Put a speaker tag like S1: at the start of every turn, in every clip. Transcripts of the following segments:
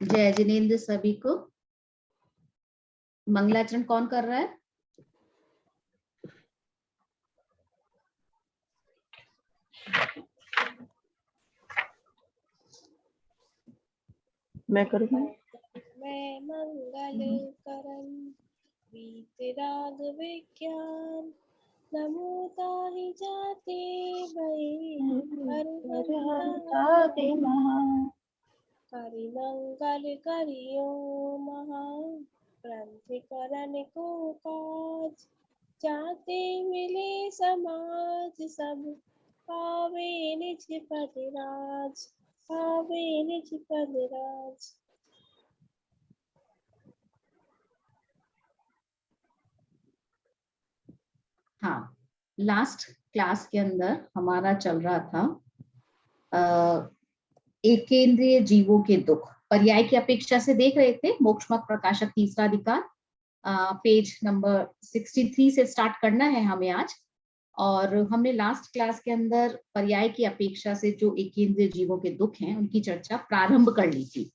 S1: जय जिनेन्द्र सभी को। मंगलाचरण कौन कर रहा है?
S2: मैं करूँगा।
S3: मैं मंगल करन वीतराग विज्ञान नमो ताहि जाते भई करि मंगल करियो महा ग्रंथ करन को काज जाते मिले समाज सब पावे निज पद राज पावे निज पद राज।
S1: हाँ, लास्ट क्लास के अंदर हमारा चल रहा था एकेंद्रीय जीवों के दुख, पर्याय की अपेक्षा से देख रहे थे। मोक्षमत प्रकाशक तीसरा अधिकार, पेज नंबर 63 से स्टार्ट करना है हमें आज। और हमने लास्ट क्लास के अंदर पर्याय की अपेक्षा से जो एकेंद्रीय जीवों के दुख हैं उनकी चर्चा प्रारंभ कर ली थी।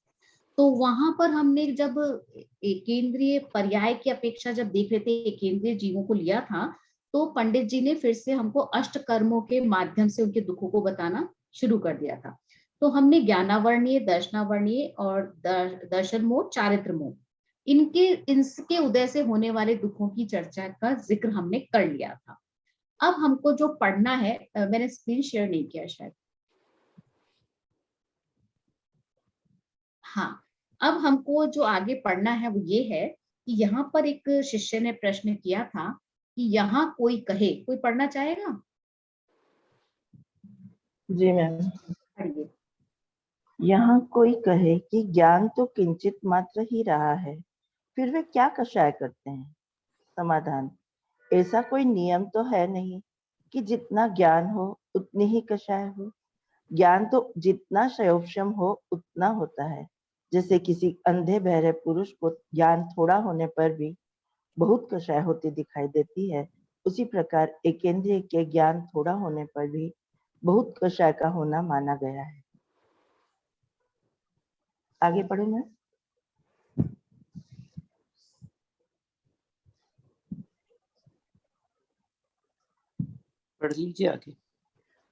S1: तो वहां पर हमने जब एकेंद्रीय पर्याय की अपेक्षा जब देख रहे थे एकेंद्रीय जीवों को लिया था, तो पंडित जी ने फिर से हमको अष्ट कर्मों के माध्यम से उनके दुखों को बताना शुरू कर दिया था। तो हमने ज्ञानावर्णीय, दर्शनावर्णीय और दर्शन मोह, चारित्र मोह, इनके उदय से होने वाले दुखों की चर्चा का जिक्र हमने कर लिया था। अब हमको जो पढ़ना है, मैंने स्क्रीन शेयर नहीं किया शायद। हाँ, अब हमको जो आगे पढ़ना है वो ये है कि यहाँ पर एक शिष्य ने प्रश्न किया था कि यहाँ कोई कहे, कोई पढ़ना चाहेगा?
S2: जी मैम।
S1: पढ़िए।
S2: यहाँ कोई कहे कि ज्ञान तो किंचित मात्र ही रहा है, फिर वे क्या कषाय करते हैं? समाधान, ऐसा कोई नियम तो है नहीं कि जितना ज्ञान हो उतनी ही कषाय हो। ज्ञान तो जितना क्षयोक्षम हो उतना होता है। जैसे किसी अंधे बहरे पुरुष को ज्ञान थोड़ा होने पर भी बहुत कषाय होती दिखाई देती है, उसी प्रकार एकेंद्रिय के ज्ञान थोड़ा होने पर भी बहुत कषाय का होना माना गया है। आगे पढ़ूं मैं?
S4: पढ़ लीजिए आगे।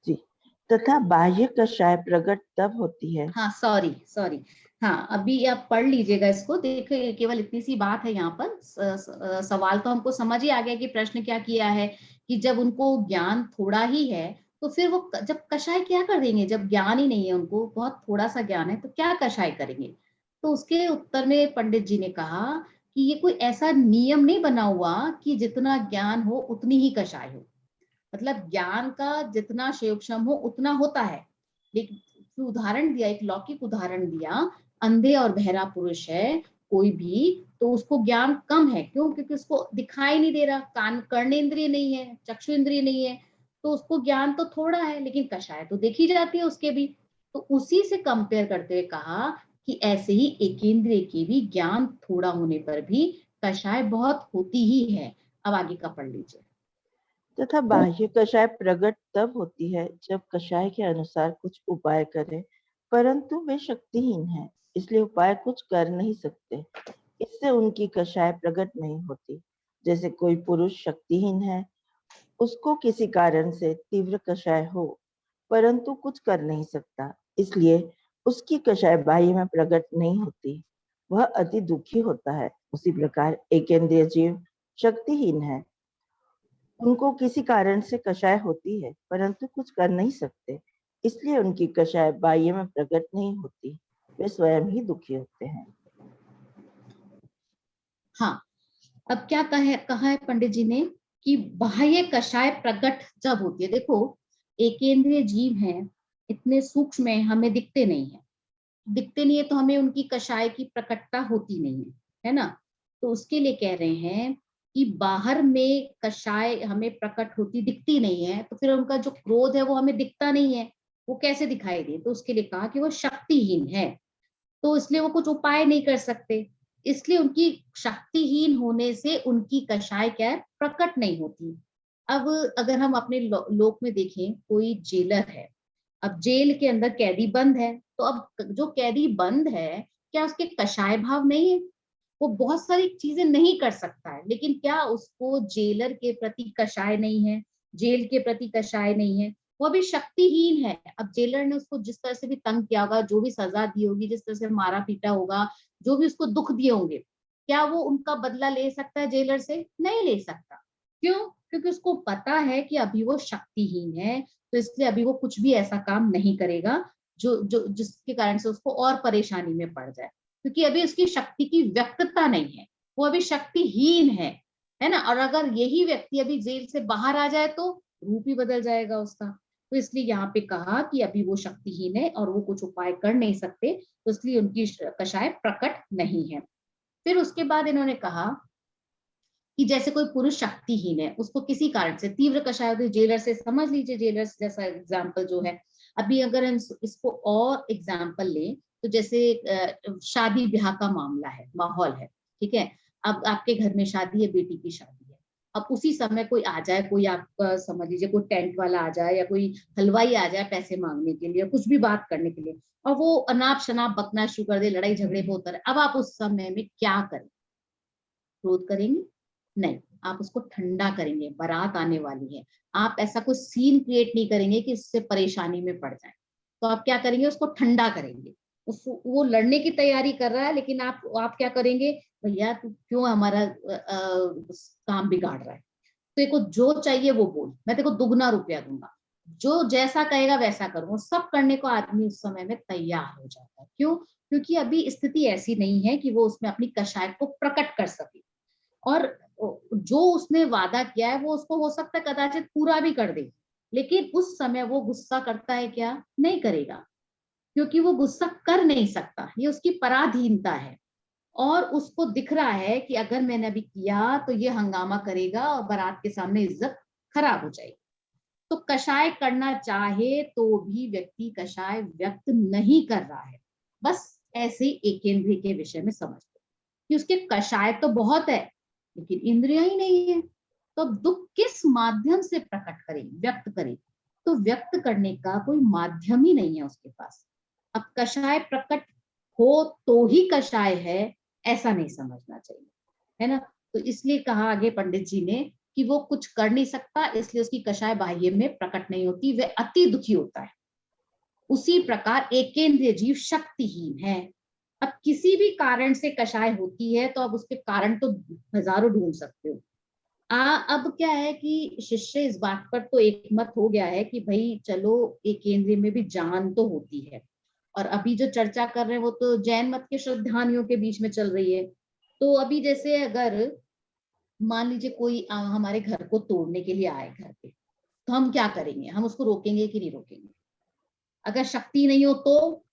S2: जी। तथा बाह्य कषाय प्रकट तब होती है।
S1: हाँ, सॉरी, हाँ, अभी आप पढ़ लीजिएगा इसको। देखिए, केवल इतनी सी बात है यहाँ पर। सवाल तो हमको समझ ही आ गया कि प्रश्न क्या किया है कि जब उनको ज्ञान थोड़ा ही है तो फिर वो जब कषाय क्या कर देंगे? जब ज्ञान ही नहीं है, उनको बहुत थोड़ा सा ज्ञान है, तो क्या कषाय करेंगे? तो उसके उत्तर में पंडित जी ने कहा कि ये कोई ऐसा नियम नहीं बना हुआ कि जितना ज्ञान हो उतनी ही कषाय हो। मतलब ज्ञान का जितना क्षयोक्षम हो उतना होता है। लेकिन उदाहरण दिया, एक लौकिक उदाहरण दिया, अंधे और बहरा पुरुष है कोई भी, तो उसको ज्ञान कम है। क्यों? क्योंकि उसको दिखाई नहीं दे रहा, कान कर्णेंद्रिय नहीं है, चक्षु इंद्रिय नहीं है, तो उसको ज्ञान तो थोड़ा है, लेकिन कषाय तो देखी जाती है उसके भी। तो उसी से कंपेयर करते हुए कहा कि ऐसे ही एकेंद्रिय के भी ज्ञान थोड़ा होने पर भी कषाय बहुत होती ही है। अब आगे का पढ़ लीजिए।
S2: तथा बाह्य कषाय प्रकट तब होती है जब कषाय के अनुसार कुछ उपाय करें, परंतु वे शक्तिहीन हैं, इसलिए उपाय कुछ कर नहीं सकते। इससे उनकी कषाय प्रकट नहीं होती। जैसे कोई पुरुष शक्तिहीन है, उसको किसी कारण से तीव्र कषाय हो, परंतु कुछ कर नहीं सकता, इसलिए उसकी कषाय बाह्य में प्रकट नहीं होती, वह अति दुखी होता है। उसी प्रकार एकेंद्रिय जीव शक्तिहीन है, उनको किसी कारण से कषाय होती है, परंतु कुछ कर नहीं सकते, इसलिए उनकी कषाय बाह्य में प्रकट नहीं होती, वे स्वयं ही दुखी होते हैं।
S1: हाँ, अब क्या कहा है पंडित जी ने कि बाह्य कषाय प्रकट जब होती है। देखो, एकेंद्रीय जीव हैं, इतने सूक्ष्म है, हमें दिखते नहीं है। दिखते नहीं है तो हमें उनकी कषाय की प्रकटता होती नहीं है ना? तो उसके लिए कह रहे हैं कि बाहर में कषाय हमें प्रकट होती दिखती नहीं है, तो फिर उनका जो क्रोध है वो हमें दिखता नहीं है, वो कैसे दिखाई दे? तो उसके लिए कहा कि वो शक्तिहीन है, तो इसलिए वो कुछ उपाय नहीं कर सकते। इसलिए उनकी शक्तिहीन होने से उनकी कषाय क्या है? प्रकट नहीं होती। अब अगर हम अपने लोक में देखें, कोई जेलर है, अब जेल के अंदर कैदी बंद है, तो अब जो कैदी बंद है क्या उसके कषाय भाव नहीं है? वो बहुत सारी चीजें नहीं कर सकता है, लेकिन क्या उसको जेलर के प्रति कषाय नहीं है, जेल के प्रति कषाय नहीं है? वो अभी शक्तिहीन है। अब जेलर ने उसको जिस तरह से भी तंग किया होगा, जो भी सजा दी होगी, जिस तरह से मारा पीटा होगा, जो भी उसको दुख दिए होंगे, क्या वो उनका बदला ले सकता है जेलर से? नहीं ले सकता। क्यों? क्योंकि उसको पता है कि अभी वो शक्तिहीन है, तो इसलिए अभी वो कुछ भी ऐसा काम नहीं करेगा जो जो जिसके कारण से उसको और परेशानी में पड़ जाए, क्योंकि अभी उसकी शक्ति की व्यक्तता नहीं है, वो अभी शक्तिहीन है ना। और अगर यही व्यक्ति अभी जेल से बाहर आ जाए तो रूप ही बदल जाएगा उसका। तो इसलिए यहाँ पे कहा कि अभी वो शक्तिहीन है और वो कुछ उपाय कर नहीं सकते, तो इसलिए उनकी कषाय प्रकट नहीं है। फिर उसके बाद इन्होंने कहा कि जैसे कोई पुरुष शक्तिहीन है, उसको किसी कारण से तीव्र कषाय होती है, जेलर से समझ लीजिए, जेलर जैसा एग्जाम्पल जो है। अभी अगर हम इसको और एग्जाम्पल लें तो जैसे शादी ब्याह का मामला है, माहौल है, ठीक है। अब आपके घर में शादी है, बेटी की शादी है। अब उसी समय कोई आ जाए, कोई आपका समझ लीजिए कोई टेंट वाला आ जाए या कोई हलवाई आ जाए पैसे मांगने के लिए, कुछ भी बात करने के लिए, और वो अनाप शनाप बकना शुरू कर दे, लड़ाई झगड़े पे उतर। अब आप उस समय में क्या करें? क्रोध करेंगे? नहीं, आप उसको ठंडा करेंगे, बारात आने वाली है। आप ऐसा कोई सीन क्रिएट नहीं करेंगे कि उससे परेशानी में पड़ जाए। तो आप क्या करेंगे? उसको ठंडा करेंगे। वो लड़ने की तैयारी कर रहा है, लेकिन आप क्या करेंगे? भैया तू क्यों हमारा काम बिगाड़ रहा है? तेरे को जो चाहिए वो बोल, मैं तेरे को दुगना रुपया दूंगा, जो जैसा कहेगा वैसा करूंगा। सब करने को आदमी उस समय में तैयार हो जाता है। क्यों? क्योंकि अभी स्थिति ऐसी नहीं है कि वो उसमें अपनी कषाय को प्रकट कर सके, और जो उसने वादा किया है वो उसको हो सकता है कदाचित पूरा भी कर दे, लेकिन उस समय वो गुस्सा करता है क्या? नहीं करेगा, क्योंकि वो गुस्सा कर नहीं सकता, ये उसकी पराधीनता है। और उसको दिख रहा है कि अगर मैंने अभी किया तो ये हंगामा करेगा और बारात के सामने इज्जत खराब हो जाएगी। तो कषाय करना चाहे तो भी व्यक्ति कषाय व्यक्त नहीं कर रहा है। बस ऐसे ही एकेंद्रिय के विषय में समझ लो कि उसके कषाय तो बहुत है, लेकिन इंद्रिया ही नहीं है। तो अब दुख किस माध्यम से प्रकट करे, व्यक्त करे? तो व्यक्त करने का कोई माध्यम ही नहीं है उसके पास। अब कषाय प्रकट हो तो ही कषाय है, ऐसा नहीं समझना चाहिए, है ना। तो इसलिए कहा आगे पंडित जी ने कि वो कुछ कर नहीं सकता, इसलिए उसकी कषाय बाह्य में प्रकट नहीं होती, वह अति दुखी होता है। उसी प्रकार एकेंद्रिय जीव शक्तिहीन है। अब किसी भी कारण से कषाय होती है तो अब उसके कारण तो हजारों ढूंढ सकते हो। अब क्या है कि शिष्य इस बात पर तो एक मत हो गया है कि भाई चलो एकेंद्रिय में भी जान तो होती है। और अभी जो चर्चा कर रहे हैं वो तो जैन मत के श्रद्धालुओं के बीच में चल रही है। तो अभी जैसे अगर मान लीजिए कोई हमारे घर को तोड़ने के लिए आए घर पे, तो हम क्या करेंगे? हम उसको रोकेंगे कि नहीं रोकेंगे? अगर शक्ति नहीं हो तो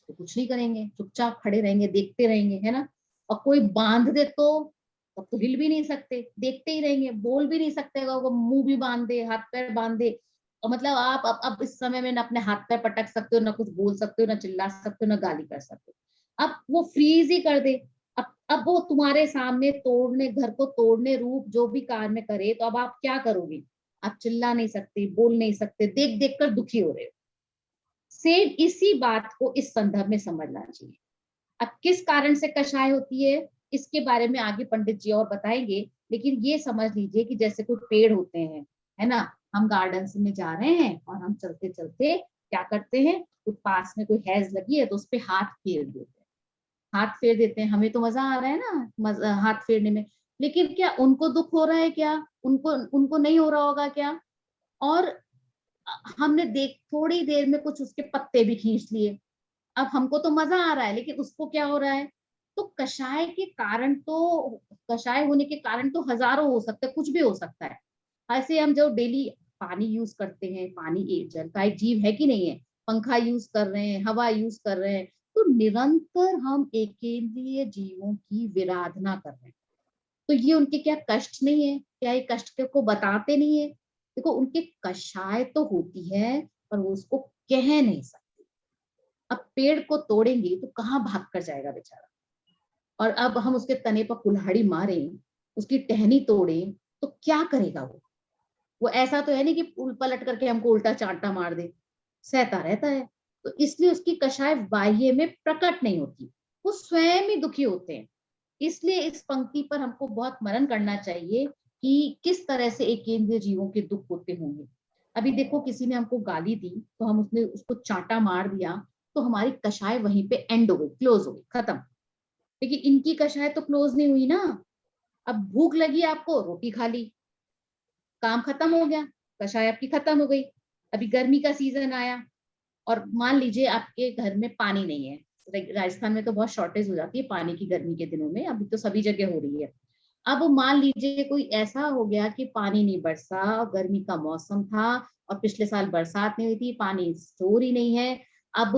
S1: कुछ नहीं करेंगे, चुपचाप खड़े रहेंगे, देखते रहेंगे, है ना। और कोई बांध दे तो तब तो हिल भी नहीं सकते, देखते ही रहेंगे, बोल भी नहीं सकते, अगर वो मुंह भी बांध दे, हाथ पैर बांध दे। और मतलब आप अब इस समय में ना अपने हाथ पैर पटक सकते हो, ना कुछ बोल सकते हो, ना चिल्ला सकते हो, ना गाली कर सकते हो। अब वो फ्रीज ही कर दे। अब वो तुम्हारे सामने तोड़ने, घर को तोड़ने रूप जो भी कार्य करे, तो अब आप क्या करोगे? आप चिल्ला नहीं सकते, बोल नहीं सकते, देख देख कर दुखी हो रहे हो। सेम इसी बात को इस संदर्भ में समझना चाहिए। अब किस कारण से कषाय होती है इसके बारे में आगे पंडित जी और बताएंगे, लेकिन ये समझ लीजिए कि जैसे कोई पेड़ होते हैं, है ना। हम गार्डन में जा रहे हैं और हम चलते चलते क्या करते हैं, तो पास में कोई हैज लगी है तो उस पे हाथ फेर देते हैं, हाथ फेर देते हैं। हमें तो मजा आ रहा है ना हाथ फेरने में, लेकिन क्या उनको दुख हो रहा है? क्या उनको उनको नहीं हो रहा होगा क्या? और हमने देख थोड़ी देर में कुछ उसके पत्ते भी खींच लिए। अब हमको तो मजा आ रहा है, लेकिन उसको क्या हो रहा है? तो कषाय के कारण तो, कषाय होने के कारण तो हजारों हो सकते हैं, कुछ भी हो सकता है। ऐसे हम जो डेली पानी यूज करते हैं, पानी एक जल का एक जीव है कि नहीं है, पंखा यूज कर रहे हैं, हवा यूज कर रहे हैं, तो निरंतर हम एकेंद्रीय जीवों की विराधना कर रहे हैं। तो ये उनके क्या कष्ट नहीं है? क्या ये कष्ट को बताते नहीं है? देखो उनके कषाय तो होती है, पर वो उसको कह नहीं सकते। अब पेड़ को तोड़ेंगे तो कहाँ भाग कर जाएगा बेचारा। और अब हम उसके तने पर कुल्हाड़ी मारें, उसकी टहनी तोड़ें, तो क्या करेगा वो ऐसा तो है नहीं कि पलट करके हमको उल्टा चांटा मार दे, सहता रहता है। तो इसलिए उसकी कषाय बाह्य में प्रकट नहीं होती। वो स्वयं ही दुखी होते हैं। इसलिए इस पंक्ति पर हमको बहुत मनन करना चाहिए कि किस तरह से एक केंद्रीय जीवों के दुख होते होंगे। अभी देखो किसी ने हमको गाली दी तो हम उसने उसको चांटा मार दिया, तो हमारी कषाय वहीं पे एंड हो गई, क्लोज हो गई, खत्म। लेकिन इनकी कषाय तो क्लोज नहीं हुई ना। अब भूख लगी आपको, रोटी खा ली, काम खत्म हो गया, कषाय आपकी खत्म हो गई। अभी गर्मी का सीजन आया और मान लीजिए आपके घर में पानी नहीं है। राजस्थान में तो बहुत शॉर्टेज हो जाती है पानी की गर्मी के दिनों में, अभी तो सभी जगह हो रही है। अब मान लीजिए कोई ऐसा हो गया कि पानी नहीं बरसा, गर्मी का मौसम था और पिछले साल बरसात नहीं हुई थी, पानी स्टोर ही नहीं है। अब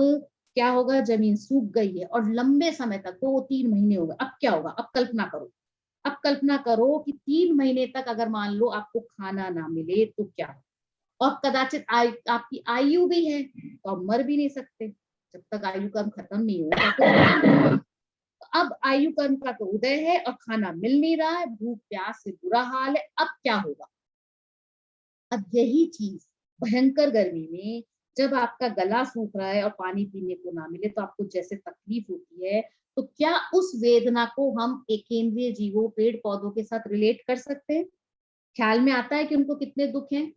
S1: क्या होगा, जमीन सूख गई है और लंबे समय तक 2-3 महीने हो गए। अब क्या होगा, अब कल्पना करो, अब कल्पना करो कि 3 महीने तक अगर मान लो आपको खाना ना मिले तो क्या हो? और कदाचित आपकी आयु भी है तो आप मर भी नहीं सकते, जब तक आयु कर्म खत्म नहीं हो तब तो जीना नहीं। तो अब आयु कर्म का तो उदय है और खाना मिल नहीं रहा है, भूख प्यास से बुरा हाल है, अब क्या होगा? अब यही चीज भयंकर गर्मी में जब आपका गला सूख रहा है और पानी पीने को ना मिले तो आपको जैसे तकलीफ होती है, तो क्या उस वेदना को हम एक केंद्रीय जीवों पेड़ पौधों के साथ रिलेट कर सकते हैं? ख्याल में आता है कि उनको कितने दुख हैं?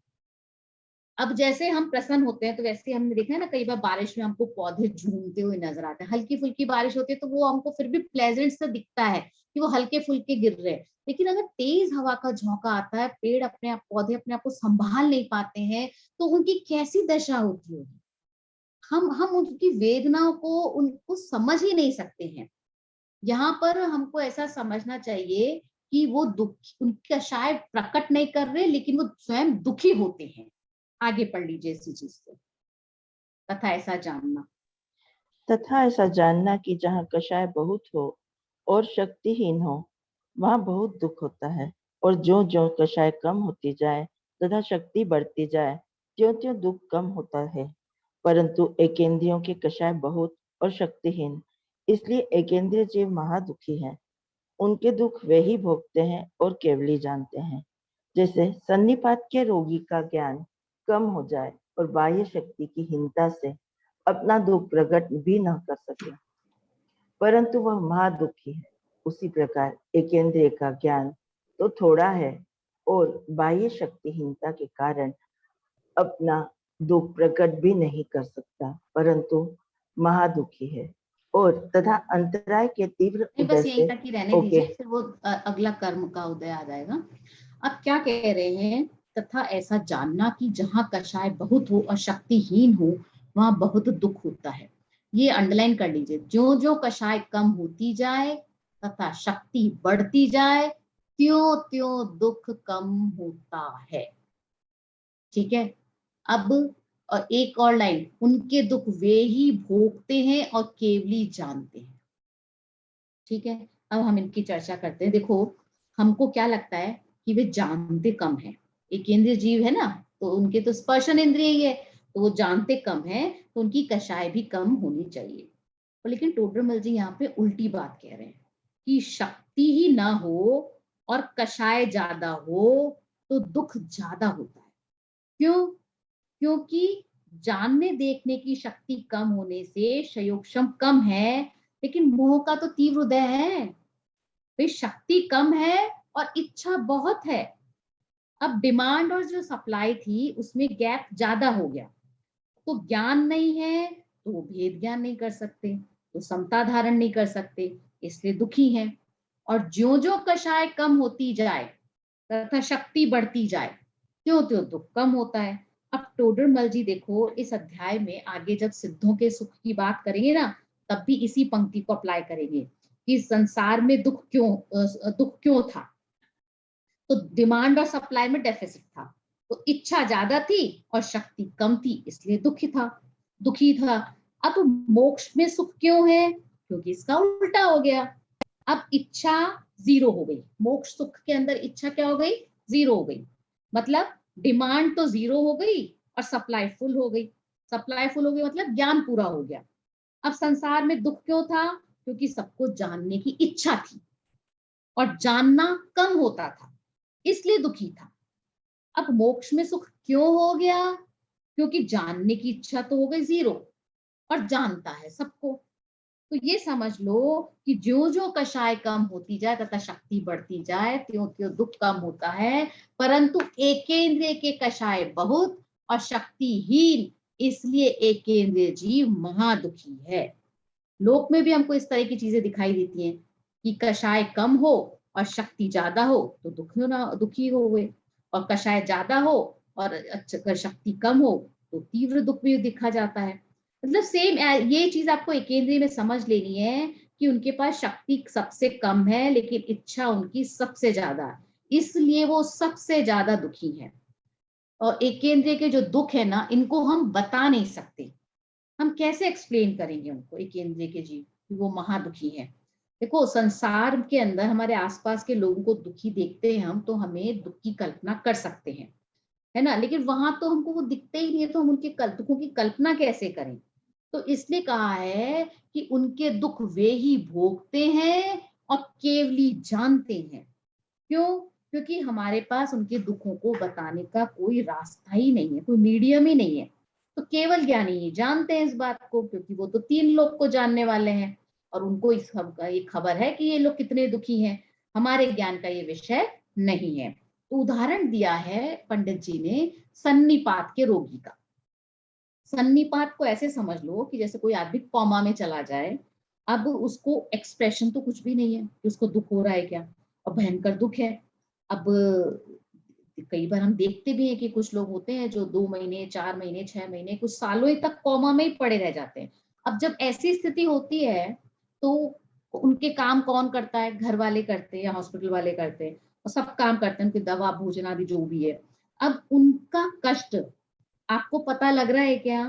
S1: अब जैसे हम प्रसन्न होते हैं तो वैसे हमने देखा है ना, कई बार बारिश में हमको पौधे झूमते हुए नजर आते हैं, हल्की फुल्की बारिश होती है तो वो हमको फिर भी प्लेजेंट सा दिखता है कि वो हल्के फुल्के गिर रहे हैं। लेकिन अगर तेज हवा का झोंका आता है, पेड़ अपने आप पौधे अपने आप को संभाल नहीं पाते हैं, तो उनकी कैसी दशा होती होगी। हम उनकी वेदनाओं को उनको समझ ही नहीं सकते हैं। यहाँ पर हमको ऐसा समझना चाहिए कि वो दुख उनका शायद प्रकट नहीं कर रहे, लेकिन वो स्वयं दुखी होते हैं। आगे पढ़ लीजिए इसी चीज से। तथा ऐसा जानना।
S2: तथा ऐसा जानना कि जहाँ कषाय बहुत हो और शक्तिहीन हो, वहाँ बहुत दुख होता है। और जो जो कषाय कम होती जाए तथा शक्ति बढ़ती जाए, त्यों त्यों दुख कम होता है। परंतु एकेंद्रियों के कषाय बहुत और शक्तिहीन, इसलिए एकेंद्रीय जीव महादुखी हैं। उनके दुख वे ही भोगते हैं और केवली जानते हैं। जैसे सन्निपात के रोगी का ज्ञान कम हो जाए और बाह्य शक्ति की हीनता से अपना दुख प्रकट भी न कर सके, परंतु वह महादुखी है। उसी प्रकार एकेंद्रिय का ज्ञान तो थोड़ा है और बाह्य शक्तिहीनता के कारण अपना दुख प्रकट भी नहीं कर सकता, परंतु महादुखी है। और तथा अंतराय के तीव्र
S1: नहीं,
S2: उदय
S1: बस यहीं
S2: से
S1: तक ही रहने
S2: ओके।
S1: दीजिए, फिर वो अगला कर्म का उदय आ जाएगा। अब क्या कह रहे हैं, तथा ऐसा जानना कि जहाँ कषाय बहुत हो और शक्तिहीन हो, वहां बहुत दुख होता है। ये अंडरलाइन कर लीजिए, जो जो कषाय कम होती जाए तथा शक्ति बढ़ती जाए, त्यों त्यों दुख कम होता है। ठीक है। अब और एक और लाइन, उनके दुख वे ही भोगते हैं और केवली जानते हैं। ठीक है। अब हम इनकी चर्चा करते हैं। देखो, हमको क्या लगता है कि वे जानते कम है, एक केंद्रीय जीव है ना, तो उनके तो स्पर्शन इंद्रिय ही है, तो वो जानते कम है, तो उनकी कषाय भी कम होनी चाहिए। और लेकिन टोडरमल जी यहाँ पे उल्टी बात कह रहे हैं कि शक्ति ही ना हो और कषाय ज्यादा हो तो दुख ज्यादा होता है। क्यों? क्योंकि जानने देखने की शक्ति कम होने से संयोगक्षम कम है, लेकिन मोह का तो तीव्र उदय है। भाई शक्ति कम है और इच्छा बहुत है। अब डिमांड और जो सप्लाई थी उसमें गैप ज्यादा हो गया, तो ज्ञान नहीं है तो वो भेद ज्ञान नहीं कर सकते, तो समता धारण नहीं कर सकते, इसलिए दुखी हैं। और ज्यो ज्यो कषाय कम होती जाए तथा शक्ति बढ़ती जाए, त्यों त्यों दुख कम होता है। अब टोडरमल जी देखो, इस अध्याय में आगे जब सिद्धों के सुख की बात करेंगे ना, तब भी इसी पंक्ति को अप्लाई करेंगे कि संसार में दुख क्यों था। तो डिमांड और सप्लाई में डेफिसिट था, तो इच्छा ज्यादा थी और शक्ति कम थी, इसलिए दुखी था। अब मोक्ष में सुख क्यों है? क्योंकि इसका उल्टा हो गया। अब इच्छा जीरो हो गई, मोक्ष सुख के अंदर इच्छा क्या हो गई? जीरो हो गई। मतलब डिमांड तो जीरो हो गई और सप्लाई फुल हो गई। सप्लाई फुल हो गई मतलब ज्ञान पूरा हो गया। अब संसार में दुख क्यों था? क्योंकि सबको जानने की इच्छा थी और जानना कम होता था, इसलिए दुखी था। अब मोक्ष में सुख क्यों हो गया? क्योंकि जानने की इच्छा तो हो गई जीरो और जानता है सबको, तो ये समझ लो कि जो जो कषाय कम होती जाए तथा शक्ति बढ़ती जाए त्यों त्यों दुख कम होता है, परंतु एकेंद्रिय के कषाय बहुत और शक्तिहीन, इसलिए एकेंद्रिय जीव महादुखी है। लोक में भी हमको इस तरह की चीजें दिखाई देती हैं कि कषाय कम हो और शक्ति ज्यादा हो तो दुखी हो गए, और कषाय ज्यादा हो और अगर शक्ति कम हो तो तीव्र दुख भी दिखा जाता है। मतलब सेम ये चीज आपको एकेंद्रीय में समझ लेनी है कि उनके पास शक्ति सबसे कम है लेकिन इच्छा उनकी सबसे ज्यादा है, इसलिए वो सबसे ज्यादा दुखी है। और एकेंद्रीय के जो दुख है ना, इनको हम बता नहीं सकते, हम कैसे एक्सप्लेन करेंगे उनको, एक केंद्रीय के जीव कि वो महादुखी है। देखो संसार के अंदर हमारे आसपास के लोगों को दुखी देखते हैं हम, तो हमें दुख की कल्पना कर सकते हैं, है ना, लेकिन वहां तो हमको वो दिखते ही नहीं है, तो हम उनके दुखों की कल्पना कैसे करें। तो इसलिए कहा है कि उनके दुख वे ही भोगते हैं और केवली जानते हैं। क्यों? क्योंकि हमारे पास उनके दुखों को बताने का कोई रास्ता ही नहीं है, कोई मीडियम ही नहीं है। तो केवल ज्ञानी ही जानते हैं इस बात को, क्योंकि वो तो 3 लोग को जानने वाले हैं और उनको इस ये खबर है कि ये लोग कितने दुखी हैं। हमारे ज्ञान का ये विषय नहीं है। तो उदाहरण दिया है पंडित जी ने सन्निपात के रोगी का। सन्निपात को ऐसे समझ लो कि जैसे कोई आदमी कोमा में चला जाए, अब उसको एक्सप्रेशन तो कुछ भी नहीं है कि उसको दुख हो रहा है क्या, और भयंकर दुख है। अब कई बार हम देखते भी हैं कि कुछ लोग होते हैं जो 2 महीने 4 महीने 6 महीने कुछ सालों तक कोमा में ही पड़े रह जाते हैं। अब जब ऐसी स्थिति होती है तो उनके काम कौन करता है? घर वाले करते हैं या हॉस्पिटल वाले करते हैं, और सब काम करते हैं, उनकी दवा भोजन आदि जो भी है। अब उनका कष्ट आपको पता लग रहा है क्या?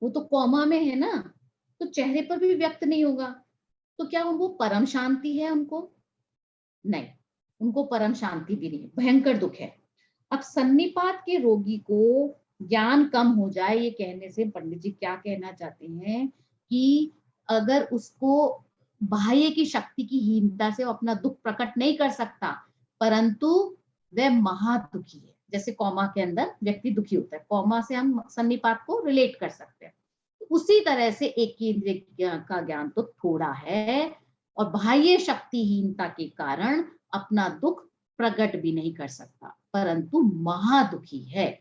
S1: वो तो कोमा में है ना, तो चेहरे पर भी व्यक्त नहीं होगा। तो क्या वो परम शांति है उनको? नहीं, उनको परम शांति भी नहीं, भयंकर दुख है। अब सन्निपात के रोगी को ज्ञान कम हो जाए, ये कहने से पंडित जी क्या कहना चाहते हैं कि अगर उसको बाह्य की शक्ति की हीनता से वो अपना दुख प्रकट नहीं कर सकता, परंतु वह महादुखी है। जैसे कोमा के अंदर व्यक्ति दुखी होता है, कोमा से हम सन्निपात को रिलेट कर सकते हैं। उसी तरह से एक केंद्रीय का ज्ञान तो थोड़ा है और बाह्य शक्तिहीनता के कारण अपना दुख प्रकट भी नहीं कर सकता, परंतु महादुखी है।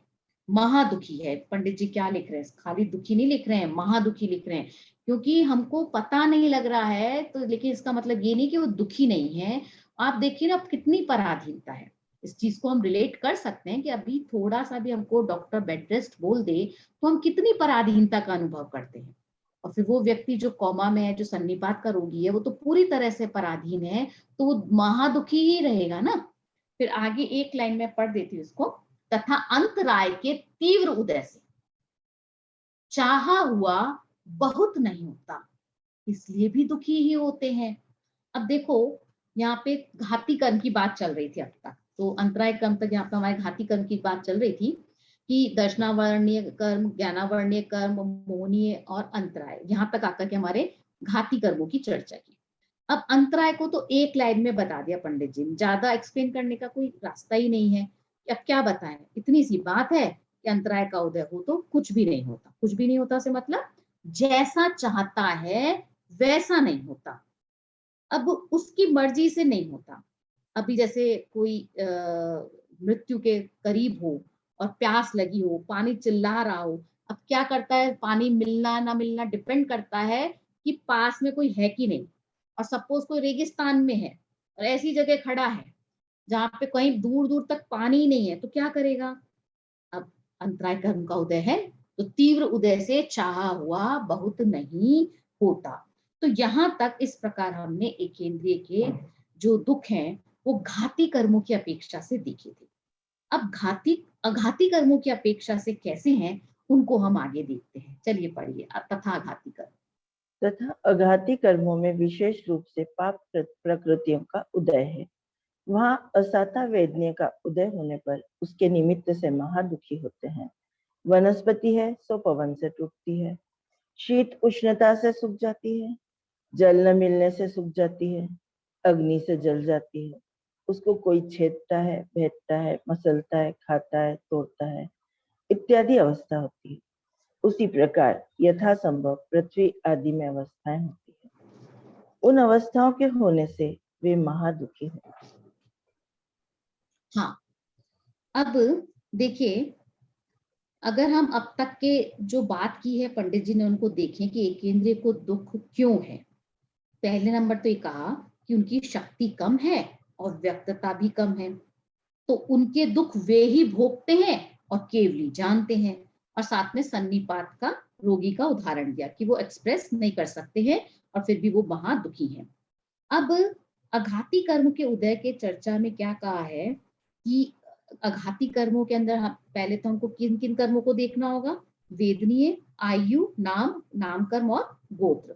S1: महादुखी है। पंडित जी क्या लिख रहे हैं? खाली दुखी नहीं लिख रहे हैं, महादुखी लिख रहे हैं। क्योंकि हमको पता नहीं लग रहा है तो, लेकिन इसका मतलब ये नहीं कि वो दुखी नहीं है। आप देखिए ना कितनी पराधीनता है। इस चीज को हम रिलेट कर सकते हैं कि अभी थोड़ा सा भी हमको डॉक्टर बेड रेस्ट बोल दे तो हम कितनी पराधीनता का अनुभव करते हैं। और फिर वो व्यक्ति जो कोमा में है, जो सन्निपात का रोगी है, वो तो पूरी तरह से पराधीन है, तो वो महादुखी ही रहेगा ना। फिर आगे एक लाइन में पढ़ देती हूँ इसको। तथा अंतराय के तीव्र उदय से चाहा हुआ बहुत नहीं होता, इसलिए भी दुखी ही होते हैं। अब देखो यहाँ पे घाती कर्म की बात चल रही थी अब तक, तो अंतराय कर्म तक यहाँ पे हमारे घाती कर्म की बात चल रही थी कि दर्शनावर्णीय कर्म, ज्ञानावर्णीय कर्म, मोहनीय और अंतराय, यहाँ तक आकर के हमारे घाती कर्मों की चर्चा की। अब अंतराय को तो एक लाइन में बता दिया पंडित जी ने, ज्यादा एक्सप्लेन करने का कोई रास्ता ही नहीं है। अब क्या बताएं, इतनी सी बात है कि अंतराय का उदय हो तो कुछ भी नहीं होता। कुछ भी नहीं होता से मतलब जैसा चाहता है वैसा नहीं होता, अब उसकी मर्जी से नहीं होता। अभी जैसे कोई मृत्यु के करीब हो और प्यास लगी हो, पानी चिल्ला रहा हो, अब क्या करता है? पानी मिलना ना मिलना डिपेंड करता है कि पास में कोई है कि नहीं। और सपोज कोई रेगिस्तान में है और ऐसी जगह खड़ा है जहां पे कहीं दूर दूर तक पानी ही नहीं है, तो क्या करेगा? अब अंतराय कर्म का उदय है तो तीव्र उदय से चाहा हुआ बहुत नहीं होता। तो यहां तक इस प्रकार हमने एकेंद्रिय के जो दुख हैं वो घाती कर्मों की अपेक्षा से देखे थे। अब अघाती कर्मों की अपेक्षा से कैसे हैं उनको हम आगे देखते हैं। चलिए पढ़िए। तथा अघाती कर्म।
S2: तथा अघाती कर्मों में विशेष रूप से पाप प्रकृतियों का उदय है। वहां असाता वेदनीय का उदय होने पर उसके निमित्त से महादुखी होते हैं। वनस्पति है सो पवन से टूटती है, शीत उष्णता से सूख जाती है, जल न मिलने से सूख जाती है, अग्नि से जल जाती है, उसको कोई छेदता है, भेदता है, मसलता है, खाता है, तोड़ता है इत्यादि अवस्था होती है। उसी प्रकार यथासंभव पृथ्वी आदि में अवस्थाएं होती है। उन अवस्थाओं के होने से वे महादुखी हैं।
S1: हाँ, अब देखिए, अगर हम अब तक के जो बात की है पंडित जी ने, उनको देखें कि एक इंद्रिय को दुख क्यों है। पहले नंबर तो ये कहा कि उनकी शक्ति कम है और व्यक्तता भी कम है, तो उनके दुख वे ही भोगते हैं और केवली जानते हैं। और साथ में सन्निपात का, रोगी का उदाहरण दिया कि वो एक्सप्रेस नहीं कर सकते हैं और फिर भी वो महा दुखी हैं। अब अघाती कर्म के उदय के चर्चा में क्या कहा है कि अघाती कर्मों के अंदर हम पहले तो हमको किन किन कर्मों को देखना होगा, वेदनीय, आयु, नाम, नाम कर्म और गोत्र।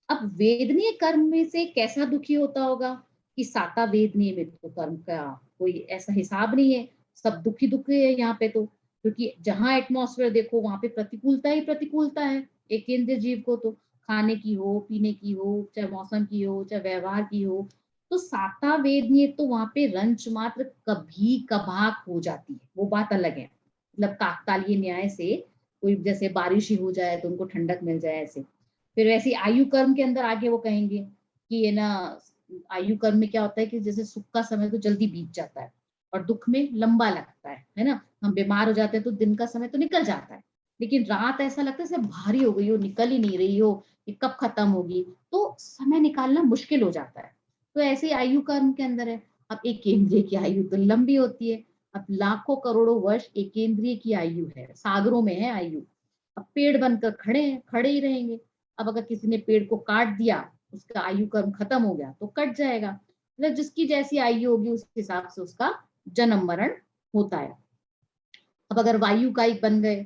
S1: अब वेदनीय कर्म में से कैसा दुखी होता होगा कि साता वेदनीय में तो कर्म का कोई ऐसा हिसाब नहीं है, सब दुखी दुखी है यहाँ पे तो, क्योंकि जहां एटमॉस्फेयर देखो वहां पे प्रतिकूलता ही प्रतिकूलता है एक केंद्रीय जीव को, तो खाने की हो, पीने की हो, चाहे मौसम की हो, चाहे व्यवहार की हो। तो साता वेदनीय तो वहां पे रंच मात्र कभी कभार हो जाती है, वो बात अलग है। मतलब काकतालीय न्याय से कोई जैसे बारिश ही हो जाए तो उनको ठंडक मिल जाए ऐसे। फिर वैसे आयु कर्म के अंदर आगे वो कहेंगे कि ये ना, आयु कर्म में क्या होता है कि जैसे सुख का समय तो जल्दी बीत जाता है और दुख में लंबा लगता है ना। हम बीमार हो जाते हैं तो दिन का समय तो निकल जाता है, लेकिन रात ऐसा लगता है जैसे भारी हो गई हो, निकल ही नहीं रही हो, ये कब खत्म होगी, तो समय निकालना मुश्किल हो जाता है। तो ऐसे ही आयु कर्म के अंदर है। अब एक इंद्रिय की आयु तो लंबी होती है, अब लाखों करोड़ों वर्ष एक इंद्रिय की आयु है, सागरों में है आयु। अब पेड़ बनकर खड़े हैं, खड़े ही रहेंगे। अब अगर किसी ने पेड़ को काट दिया, उसका आयु कर्म खत्म हो गया तो कट जाएगा। मतलब जिसकी जैसी आयु होगी उस हिसाब से उसका जन्म मरण होता है। अब अगर वायु का एक बन गए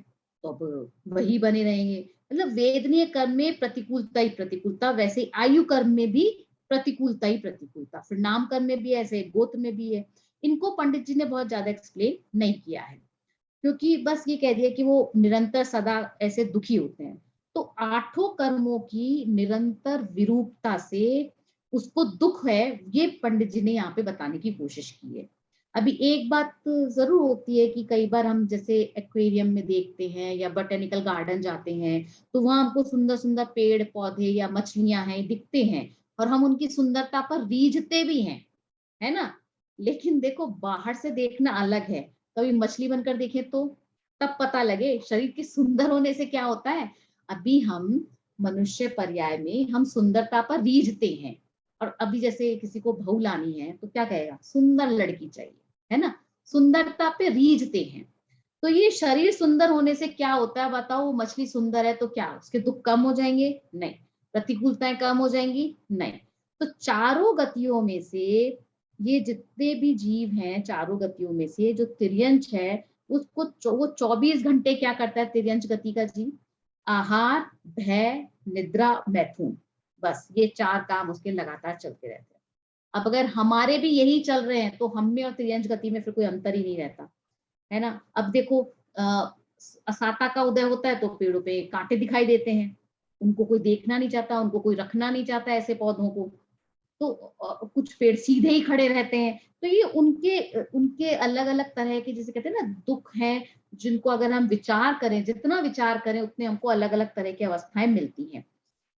S1: तो अब वही बने रहेंगे। मतलब वेदनीय कर्म में प्रतिकूलता ही प्रतिकूलता, वैसे आयु कर्म में भी प्रतिकूलता ही प्रतिकूलता, फिर नाम कर्म में भी ऐसे, गोत्र में भी है। इनको पंडित जी ने बहुत ज्यादा एक्सप्लेन नहीं किया है, क्योंकि बस ये कह दिया कि वो निरंतर सदा ऐसे दुखी होते हैं। तो आठों कर्मों की निरंतर विरूपता से उसको दुख है, ये पंडित जी ने यहाँ पे बताने की कोशिश की है। अभी एक बात तो जरूर होती है कि कई बार हम जैसे एक्वेरियम में देखते हैं या बोटेनिकल गार्डन जाते हैं, तो वहां हमको सुंदर सुंदर पेड़ पौधे या मछलियां हैं दिखते हैं और हम उनकी सुंदरता पर रीझते भी हैं, है ना। लेकिन देखो बाहर से देखना अलग है, कभी मछली बनकर देखें तो तब पता लगे शरीर के सुंदर होने से क्या होता है। अभी हम मनुष्य पर्याय में हम सुंदरता पर रीझते हैं, और अभी जैसे किसी को बहू लानी है तो क्या कहेगा, सुंदर लड़की चाहिए, है ना, सुंदरता पे रीझते हैं। तो ये शरीर सुंदर होने से क्या होता है बताओ, वो मछली सुंदर है तो क्या उसके दुख कम हो जाएंगे? नहीं। प्रतिकूलताएं कम हो जाएंगी? नहीं। तो चारों गतियों में से ये जितने भी जीव हैं, चारों गतियों में से जो तिर्यंच है उसको वो 24 घंटे क्या करता है तिर्यंच गति का जीव, आहार, भय, निद्रा, मैथुन, बस ये चार काम उसके लगातार चलते रहते हैं। अब अगर हमारे भी यही चल रहे हैं तो हम में और तिर्यंच गति में फिर कोई अंतर ही नहीं रहता, है ना। अब देखो साता का उदय होता है तो पेड़ों पे कांटे दिखाई देते हैं, उनको कोई देखना नहीं चाहता, उनको कोई रखना नहीं चाहता ऐसे पौधों को। तो कुछ पेड़ सीधे ही खड़े रहते हैं। तो ये उनके उनके अलग अलग तरह के, जैसे कहते हैं ना, दुख हैं, जिनको अगर हम विचार करें, जितना विचार करें उतने हमको अलग अलग तरह की अवस्थाएं मिलती हैं।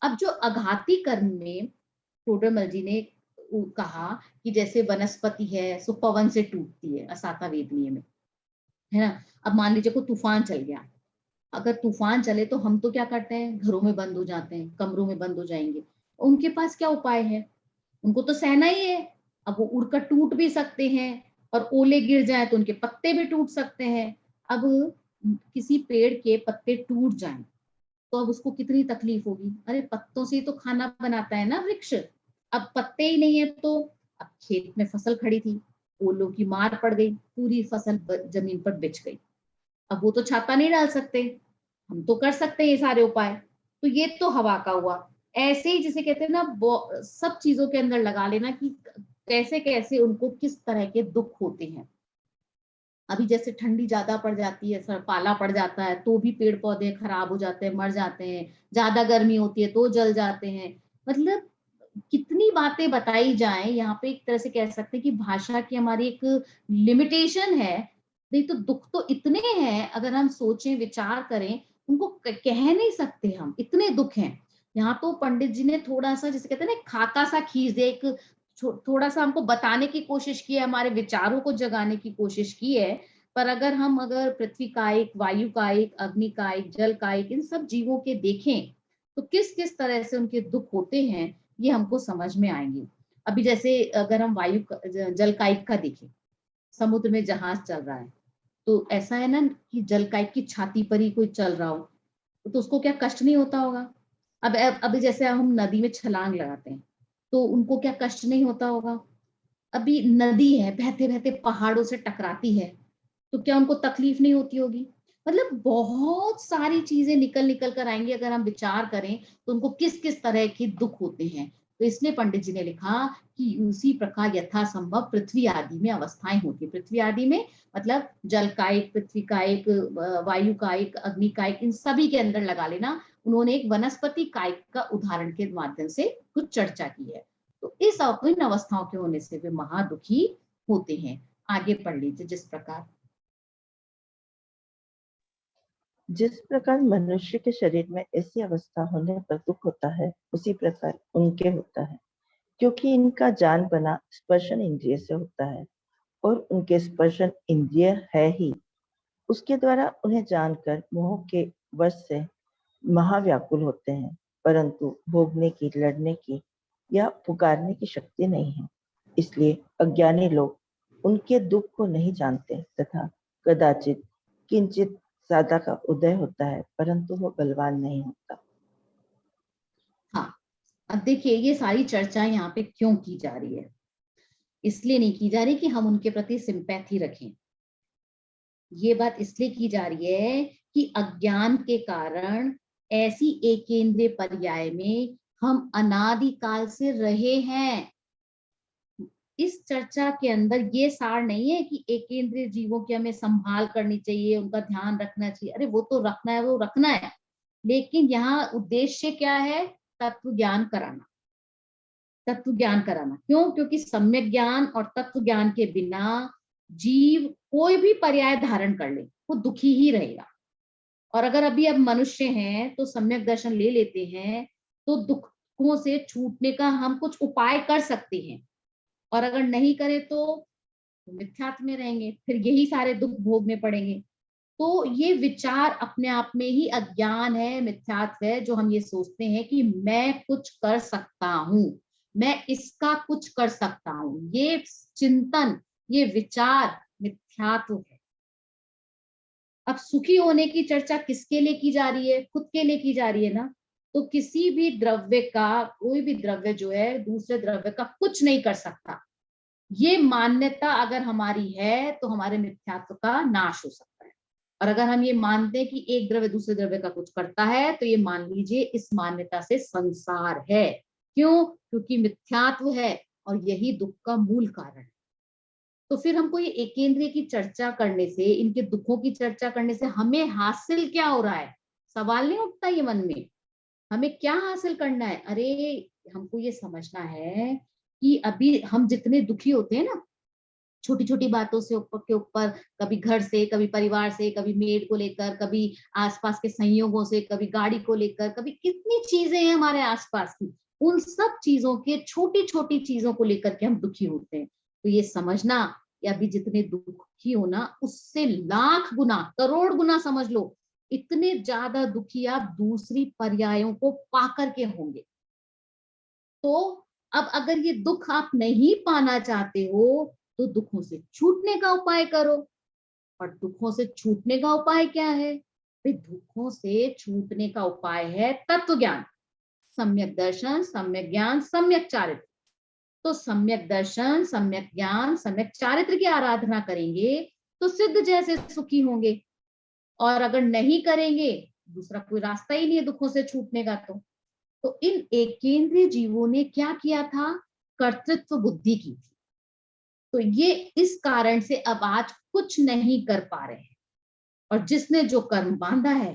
S1: अब जो अघाती कर्म में टोडरमल जी ने कहा कि जैसे वनस्पति है सो पवन से टूटती है असाता वेदनीय में, है ना। अब मान लीजिए कोई तूफान चल गया, अगर तूफान चले तो हम तो क्या करते हैं, घरों में बंद हो जाते हैं, कमरों में बंद हो जाएंगे। उनके पास क्या उपाय है, उनको तो सहना ही है। अब वो उड़कर टूट भी सकते हैं, और ओले गिर जाए तो उनके पत्ते भी टूट सकते हैं। अब किसी पेड़ के पत्ते टूट जाएं तो अब उसको कितनी तकलीफ होगी, अरे पत्तों से ही तो खाना बनाता है ना वृक्ष। अब पत्ते ही नहीं है तो, अब खेत में फसल खड़ी थी, ओलों की मार पड़ गई, पूरी फसल जमीन पर बिछ गई। अब वो तो छाता नहीं डाल सकते, हम तो कर सकते हैं ये सारे उपाय। तो ये तो हवा का हुआ। ऐसे ही जिसे कहते हैं ना, सब चीजों के अंदर लगा लेना कि कैसे कैसे उनको किस तरह के दुख होते हैं। अभी जैसे ठंडी ज्यादा पड़ जाती है, सर पाला पड़ जाता है तो भी पेड़ पौधे खराब हो जाते हैं, मर जाते हैं। ज्यादा गर्मी होती है तो जल जाते हैं। मतलब कितनी बातें बताई जाएं, यहाँ पे एक तरह से कह सकते हैं कि भाषा की हमारी एक लिमिटेशन है। नहीं तो दुख तो इतने हैं, अगर हम सोचें विचार करें उनको कह नहीं सकते हम, इतने दुख हैं। यहाँ तो पंडित जी ने थोड़ा सा, जैसे कहते हैं ना, खाका सा खींच दिया, एक थोड़ा सा हमको बताने की कोशिश की है, हमारे विचारों को जगाने की कोशिश की है। पर अगर पृथ्वी का एक, वायु का एक, अग्नि का एक, जल का एक, इन सब जीवों के देखें तो किस किस तरह से उनके दुख होते हैं, ये हमको समझ में आएंगे। अभी जैसे अगर हम जल का एक का देखें, समुद्र में जहाज चल रहा है, तो ऐसा है ना कि जलकाई की छाती पर ही कोई चल रहा हो, तो उसको क्या कष्ट नहीं होता होगा। अब अभी जैसे हम नदी में छलांग लगाते हैं, तो उनको क्या कष्ट नहीं होता होगा। अभी नदी है, बहते बहते पहाड़ों से टकराती है, तो क्या उनको तकलीफ नहीं होती होगी। मतलब बहुत सारी चीजें निकल निकल कर आएंगी अगर हम विचार करें, तो उनको किस किस तरह के दुख होते हैं। तो इसलिए पंडित जी ने लिखा कि उसी प्रकार यथासंभव पृथ्वी आदि में अवस्थाएं होती। पृथ्वी आदि में मतलब जल का एक, पृथ्वी का एक, वायु का एक, अग्नि का एक, इन सभी के अंदर लगा लेना। उन्होंने एक वनस्पति कायिक का उदाहरण के माध्यम से कुछ चर्चा की है। तो इन अवस्थाओं के होने से वे महादुखी होते हैं। आगे पढ़ लीजिए जिस प्रकार।
S2: जिस प्रकार मनुष्य के शरीर में ऐसी अवस्था होने पर दुख होता है, उसी प्रकार उनके होता है, क्योंकि इनका जान बना स्पर्शन इंद्रिय से होता है, और उनके स्पर्शन इंद्रिय है ही। उसके द्वारा उन्हें जानकर मोह के वश से महाव्याकुल होते हैं, परंतु भोगने की, लड़ने की या पुकारने की शक्ति नहीं है। इसलिए अज्ञानी लोग उनके दुख को नहीं जानते तथा कदाचित किंचित सादा का उदय होता है, परंतु वो बलवान नहीं होता।
S1: हाँ, अब देखिए ये सारी चर्चाएं यहाँ पे क्यों की जा रही है। इसलिए नहीं की जा रही कि हम उनके प्रति सिंपैथी रखें। ये बात इसलिए की जा रही है कि अज्ञान के कारण ऐसी एकेंद्रीय पर्याय में हम अनादिकाल से रहे हैं। इस चर्चा के अंदर ये सार नहीं है कि एकेंद्रीय जीवों की हमें संभाल करनी चाहिए, उनका ध्यान रखना चाहिए। अरे वो तो रखना है, वो रखना है, लेकिन यहाँ उद्देश्य क्या है? तत्व ज्ञान कराना। तत्व ज्ञान कराना क्यों? क्योंकि सम्यक ज्ञान और तत्व ज्ञान के बिना जीव कोई भी पर्याय धारण कर ले, वो दुखी ही रहेगा। और अगर अभी अब मनुष्य हैं तो सम्यक दर्शन ले लेते हैं, तो दुखों से छूटने का हम कुछ उपाय कर सकते हैं। और अगर नहीं करें तो मिथ्यात्व में रहेंगे, फिर यही सारे दुख भोगने पड़ेंगे। तो ये विचार अपने आप में ही अज्ञान है, मिथ्यात्व है, जो हम ये सोचते हैं कि मैं कुछ कर सकता हूं, मैं इसका कुछ कर सकता हूं। ये चिंतन, ये विचार मिथ्यात्व है। अब सुखी होने की चर्चा किसके लिए की जा रही है? खुद के लिए की जा रही है ना। तो किसी भी द्रव्य का, कोई भी द्रव्य जो है दूसरे द्रव्य का कुछ नहीं कर सकता, ये मान्यता अगर हमारी है तो हमारे मिथ्यात्व का नाश हो सकता है। और अगर हम ये मानते हैं कि एक द्रव्य दूसरे द्रव्य का कुछ करता है, तो ये मान लीजिए इस मान्यता से संसार है। क्यों? क्योंकि मिथ्यात्व है और यही दुख का मूल कारण है। तो फिर हमको ये एकेंद्रिय की चर्चा करने से, इनके दुखों की चर्चा करने से हमें हासिल क्या हो रहा है? सवाल नहीं उठता ये मन में, हमें क्या हासिल करना है? अरे हमको ये समझना है कि अभी हम जितने दुखी होते हैं ना, छोटी छोटी बातों से ऊपर, कभी घर से, कभी परिवार से, कभी मेड को लेकर, कभी आसपास के संयोगों से, कभी गाड़ी को लेकर, कभी कितनी चीजें हैं हमारे आसपास की, उन सब चीजों के, छोटी छोटी चीजों को लेकर के हम दुखी होते हैं। तो ये समझना, या अभी जितने दुखी हो ना, उससे लाख गुना, करोड़ गुना समझ लो, इतने ज्यादा दुखी आप दूसरी पर्यायों को पाकर के होंगे। तो अब अगर ये दुख आप नहीं पाना चाहते हो, तो दुखों से छूटने का उपाय करो। और दुखों से छूटने का उपाय क्या है? भाई दुखों से छूटने का उपाय है तत्व ज्ञान, सम्यक दर्शन, सम्यक ज्ञान, सम्यक चारित्र। तो सम्यक दर्शन, सम्यक ज्ञान, सम्यक चारित्र की आराधना करेंगे तो सिद्ध जैसे सुखी होंगे। और अगर नहीं करेंगे, दूसरा कोई रास्ता ही नहीं है दुखों से छूटने का। तो इन एकेंद्रीय जीवों ने क्या किया था? कर्तृत्व बुद्धि की थी। तो ये इस कारण से अब आज कुछ नहीं कर पा रहे हैं। और जिसने जो कर्म बांधा है,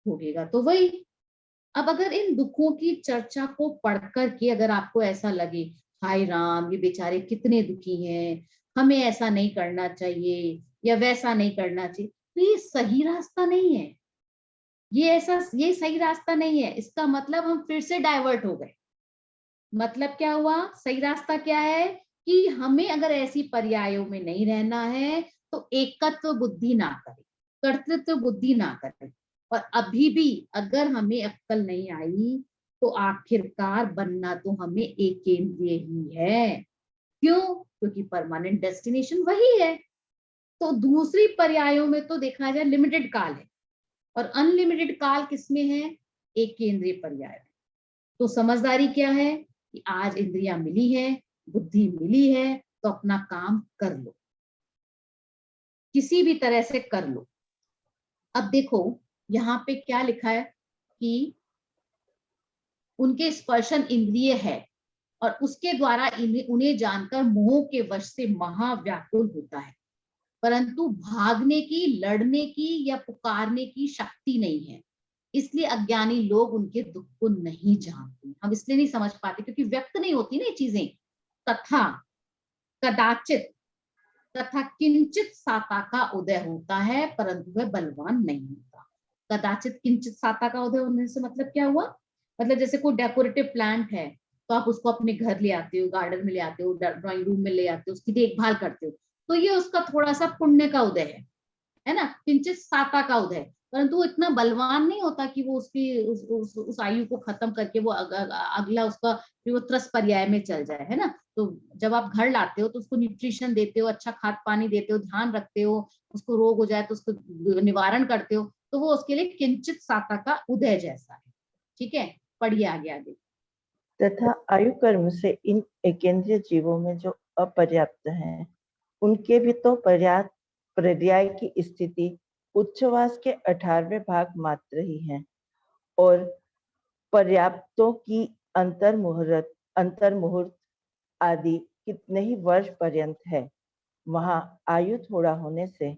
S1: भोगेगा तो वही। अब अगर इन दुखों की चर्चा को पढ़ करके अगर आपको ऐसा लगे, हाय राम, ये बेचारे कितने दुखी हैं, हमें ऐसा नहीं करना चाहिए या वैसा नहीं करना चाहिए, तो ये सही रास्ता नहीं है। ये सही रास्ता नहीं है। इसका मतलब हम फिर से डाइवर्ट हो गए। मतलब क्या हुआ? सही रास्ता क्या है कि हमें अगर ऐसी पर्यायों में नहीं रहना है तो एकत्व बुद्धि ना करें, कर्तृत्व बुद्धि ना करें। और अभी भी अगर हमें अक्ल नहीं आई तो आखिरकार बनना तो हमें एक केंद्रीय ही है। क्यों? क्योंकि परमानेंट डेस्टिनेशन वही है। तो दूसरी पर्यायों में तो देखा जाए लिमिटेड काल है, और अनलिमिटेड काल किसमें है? एक केंद्रीय पर्याय में। तो समझदारी क्या है कि आज इंद्रियां मिली है, बुद्धि मिली है, तो अपना काम कर लो, किसी भी तरह से कर लो। अब देखो यहाँ पे क्या लिखा है कि उनके स्पर्शन इंद्रिय है और उसके द्वारा उन्हें जानकर मोह के वश से महाव्याकुल होता है, परंतु भागने की, लड़ने की या पुकारने की शक्ति नहीं है। इसलिए अज्ञानी लोग उनके दुख को नहीं जानते। हम इसलिए नहीं समझ पाते क्योंकि व्यक्त नहीं होती ना ये चीजें। तथा कदाचित तथा किंचित साता का उदय होता है, परंतु वह बलवान नहीं होता। कदाचित किंचित साता का उदय होने से मतलब क्या हुआ? मतलब जैसे कोई डेकोरेटिव प्लांट है तो आप उसको अपने घर ले आते हो, गार्डन में ले आते हो, ड्राइंग रूम में ले आते हो, उसकी देखभाल करते हो, तो ये उसका थोड़ा सा पुण्य का उदय है ना, किंचित साता का उदय। परंतु वो इतना बलवान नहीं होता कि वो उसकी उस आयु को खत्म करके वो अगला उसका फिर वो त्रस पर्याय में चल जाए, है ना। तो जब आप घर लाते हो तो उसको न्यूट्रिशन देते हो, अच्छा खाद पानी देते हो, ध्यान रखते हो, उसको रोग हो जाए तो उसको निवारण करते हो, तो वो उसके लिए किंचित साता का उदय जैसा है। ठीक है, पढ़िए आगे आगे।
S2: तथा आयु कर्म से इन एकेंद्रीय जीवों में जो अपर्याप्त हैं, उनके भी तो पर्याप्त पर्याय की स्थिति उच्छ्वास के 18वें भाग मात्र ही है, और पर्याप्तों की अंतर्मुहूर्त आदि कितने ही वर्ष पर्यंत है। वहां आयु थोड़ा होने से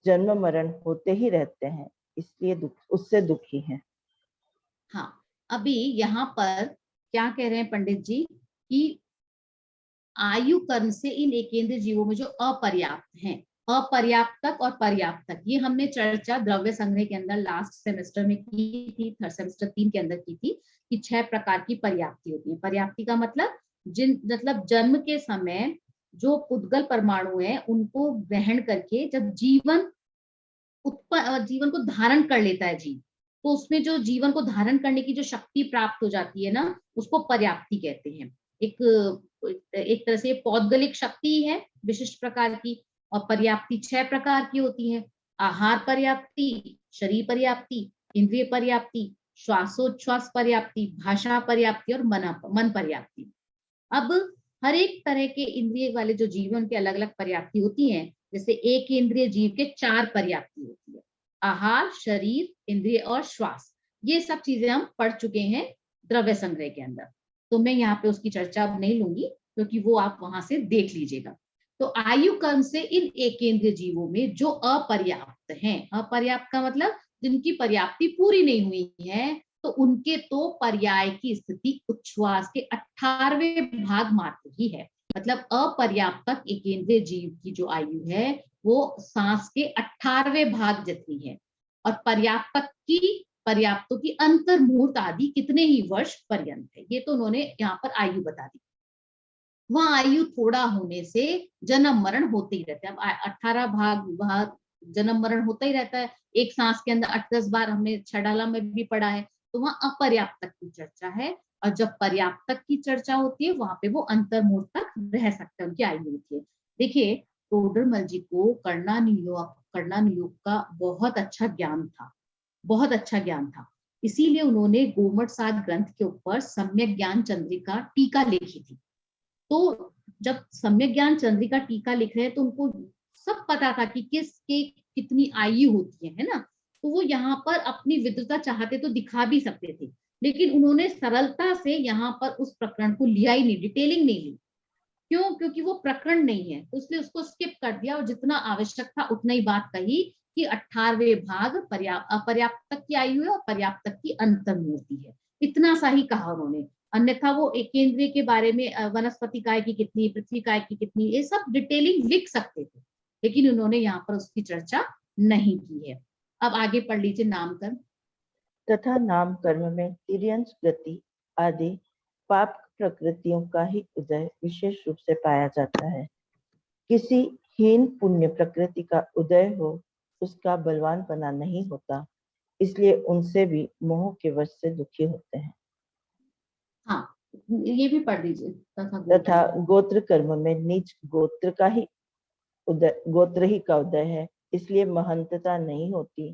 S2: जन्म मरण होते ही रहते हैं, इसलिए उससे दुखी है।
S1: हाँ, अभी यहाँ पर क्या कह रहे हैं पंडित जी कि आयु कर्म से इन एकेंद्रीय जीवों में जो अपर्याप्त हैं, अपर्याप्तक और पर्याप्तक, ये हमने चर्चा द्रव्य संग्रह के अंदर लास्ट सेमेस्टर में की थी, थर्ड सेमेस्टर 3 के अंदर की थी कि 6 प्रकार की पर्याप्ति होती है। पर्याप्ति का मतलब जन्म के समय जो पुद्गल परमाणु है उनको ग्रहण करके जब जीवन को धारण कर लेता है जीव, तो उसमें जो जीवन को धारण करने की जो शक्ति प्राप्त हो जाती है ना, उसको पर्याप्ति कहते हैं। एक तरह से पौद्गलिक शक्ति है विशिष्ट प्रकार की। और पर्याप्ति 6 प्रकार की होती है: आहार पर्याप्ति, शरीर पर्याप्ति, इंद्रिय पर्याप्ति, श्वासोच्छ्वास पर्याप्ति, भाषा पर्याप्ति और मन पर्याप्ति। अब हर एक तरह के इंद्रिय वाले जो जीवन के अलग अलग पर्याप्ति होती हैं, जैसे एक इंद्रिय जीव के 4 पर्याप्ति होती है: आहार, शरीर, इंद्रिय और श्वास। ये सब चीजें हम पढ़ चुके हैं द्रव्य संग्रह के अंदर, तो मैं यहाँ पे उसकी चर्चा अब नहीं लूंगी क्योंकि वो आप वहां से देख लीजिएगा। तो आयु कर्म से इन एकेंद्रीय जीवों में जो अपर्याप्त हैं, अपर्याप्त का मतलब जिनकी पर्याप्ति पूरी नहीं हुई है, तो उनके तो पर्याय की स्थिति उच्छ्वास के 18वें भाग मात्र ही है। मतलब अपर्याप्तक एकेंद्रीय जीव की जो आयु है वो सांस के 18वें भाग जितनी है, और पर्याप्तों की अंतर्मुहूर्त आदि कितने ही वर्ष पर्यंत है। ये तो उन्होंने यहाँ पर आयु बता दी। वहां आयु थोड़ा होने से जन्म मरण होते ही रहते हैं। अब 18 भाग जन्म मरण होता ही रहता है। एक सांस के अंदर 8-10 बार हमने छडाला में भी पढ़ा है। तो वहां अपर्याप्तक की चर्चा है, और जब पर्याप्तक की चर्चा होती है वहां पे वो अंतर्मुहूर्त तक रह सकते हैं, उनकी आयु होती है। देखिए, टोडरमल जी को कर्णानुयोग का बहुत अच्छा ज्ञान था, बहुत अच्छा ज्ञान था। इसीलिए उन्होंने गोमट सात ग्रंथ के ऊपर सम्यक ज्ञान चंद्रिका टीका लिखी थी। तो जब सम्यक ज्ञान चंद्रिका टीका लिख रहे हैं तो उनको सब पता था कि किसके कितनी आयु होती है ना। तो वो यहाँ पर अपनी विद्वता चाहते तो दिखा भी सकते थे, लेकिन उन्होंने सरलता से यहाँ पर उस प्रकरण को लिया ही नहीं, डिटेलिंग नहीं ली। क्यों? क्योंकि वो प्रकरण नहीं है, तो इसलिए उसको स्किप कर दिया और जितना आवश्यक था उतना ही बात कही कि 18वें भाग अपर्याप्तक की आयु है और पर्याप्तक की अंतर्मूर्ति है, इतना सा ही कहा उन्होंने। अन्यथा वो एकेंद्रिय के बारे में वनस्पति काय की कितनी, पृथ्वी काय की कितनी, ये सब डिटेलिंग लिख सकते थे, लेकिन उन्होंने यहाँ पर उसकी चर्चा नहीं की है। अब आगे पढ़ लीजिए नामकरण।
S2: तथा नाम कर्म में तिर्यंच गति आदि पाप प्रकृतियों का ही उदय विशेष रूप से पाया जाता है। किसी हीन पुण्य प्रकृति का उदय हो, उसका बलवानपना नहीं होता, इसलिए उनसे भी मोह के वश से दुखी होते हैं।
S1: हाँ, ये भी पढ़ दीजिए।
S2: तथा गोत्र कर्म में नीच गोत्र का ही गोत्र ही का उदय है, इसलिए महंतता नहीं होती,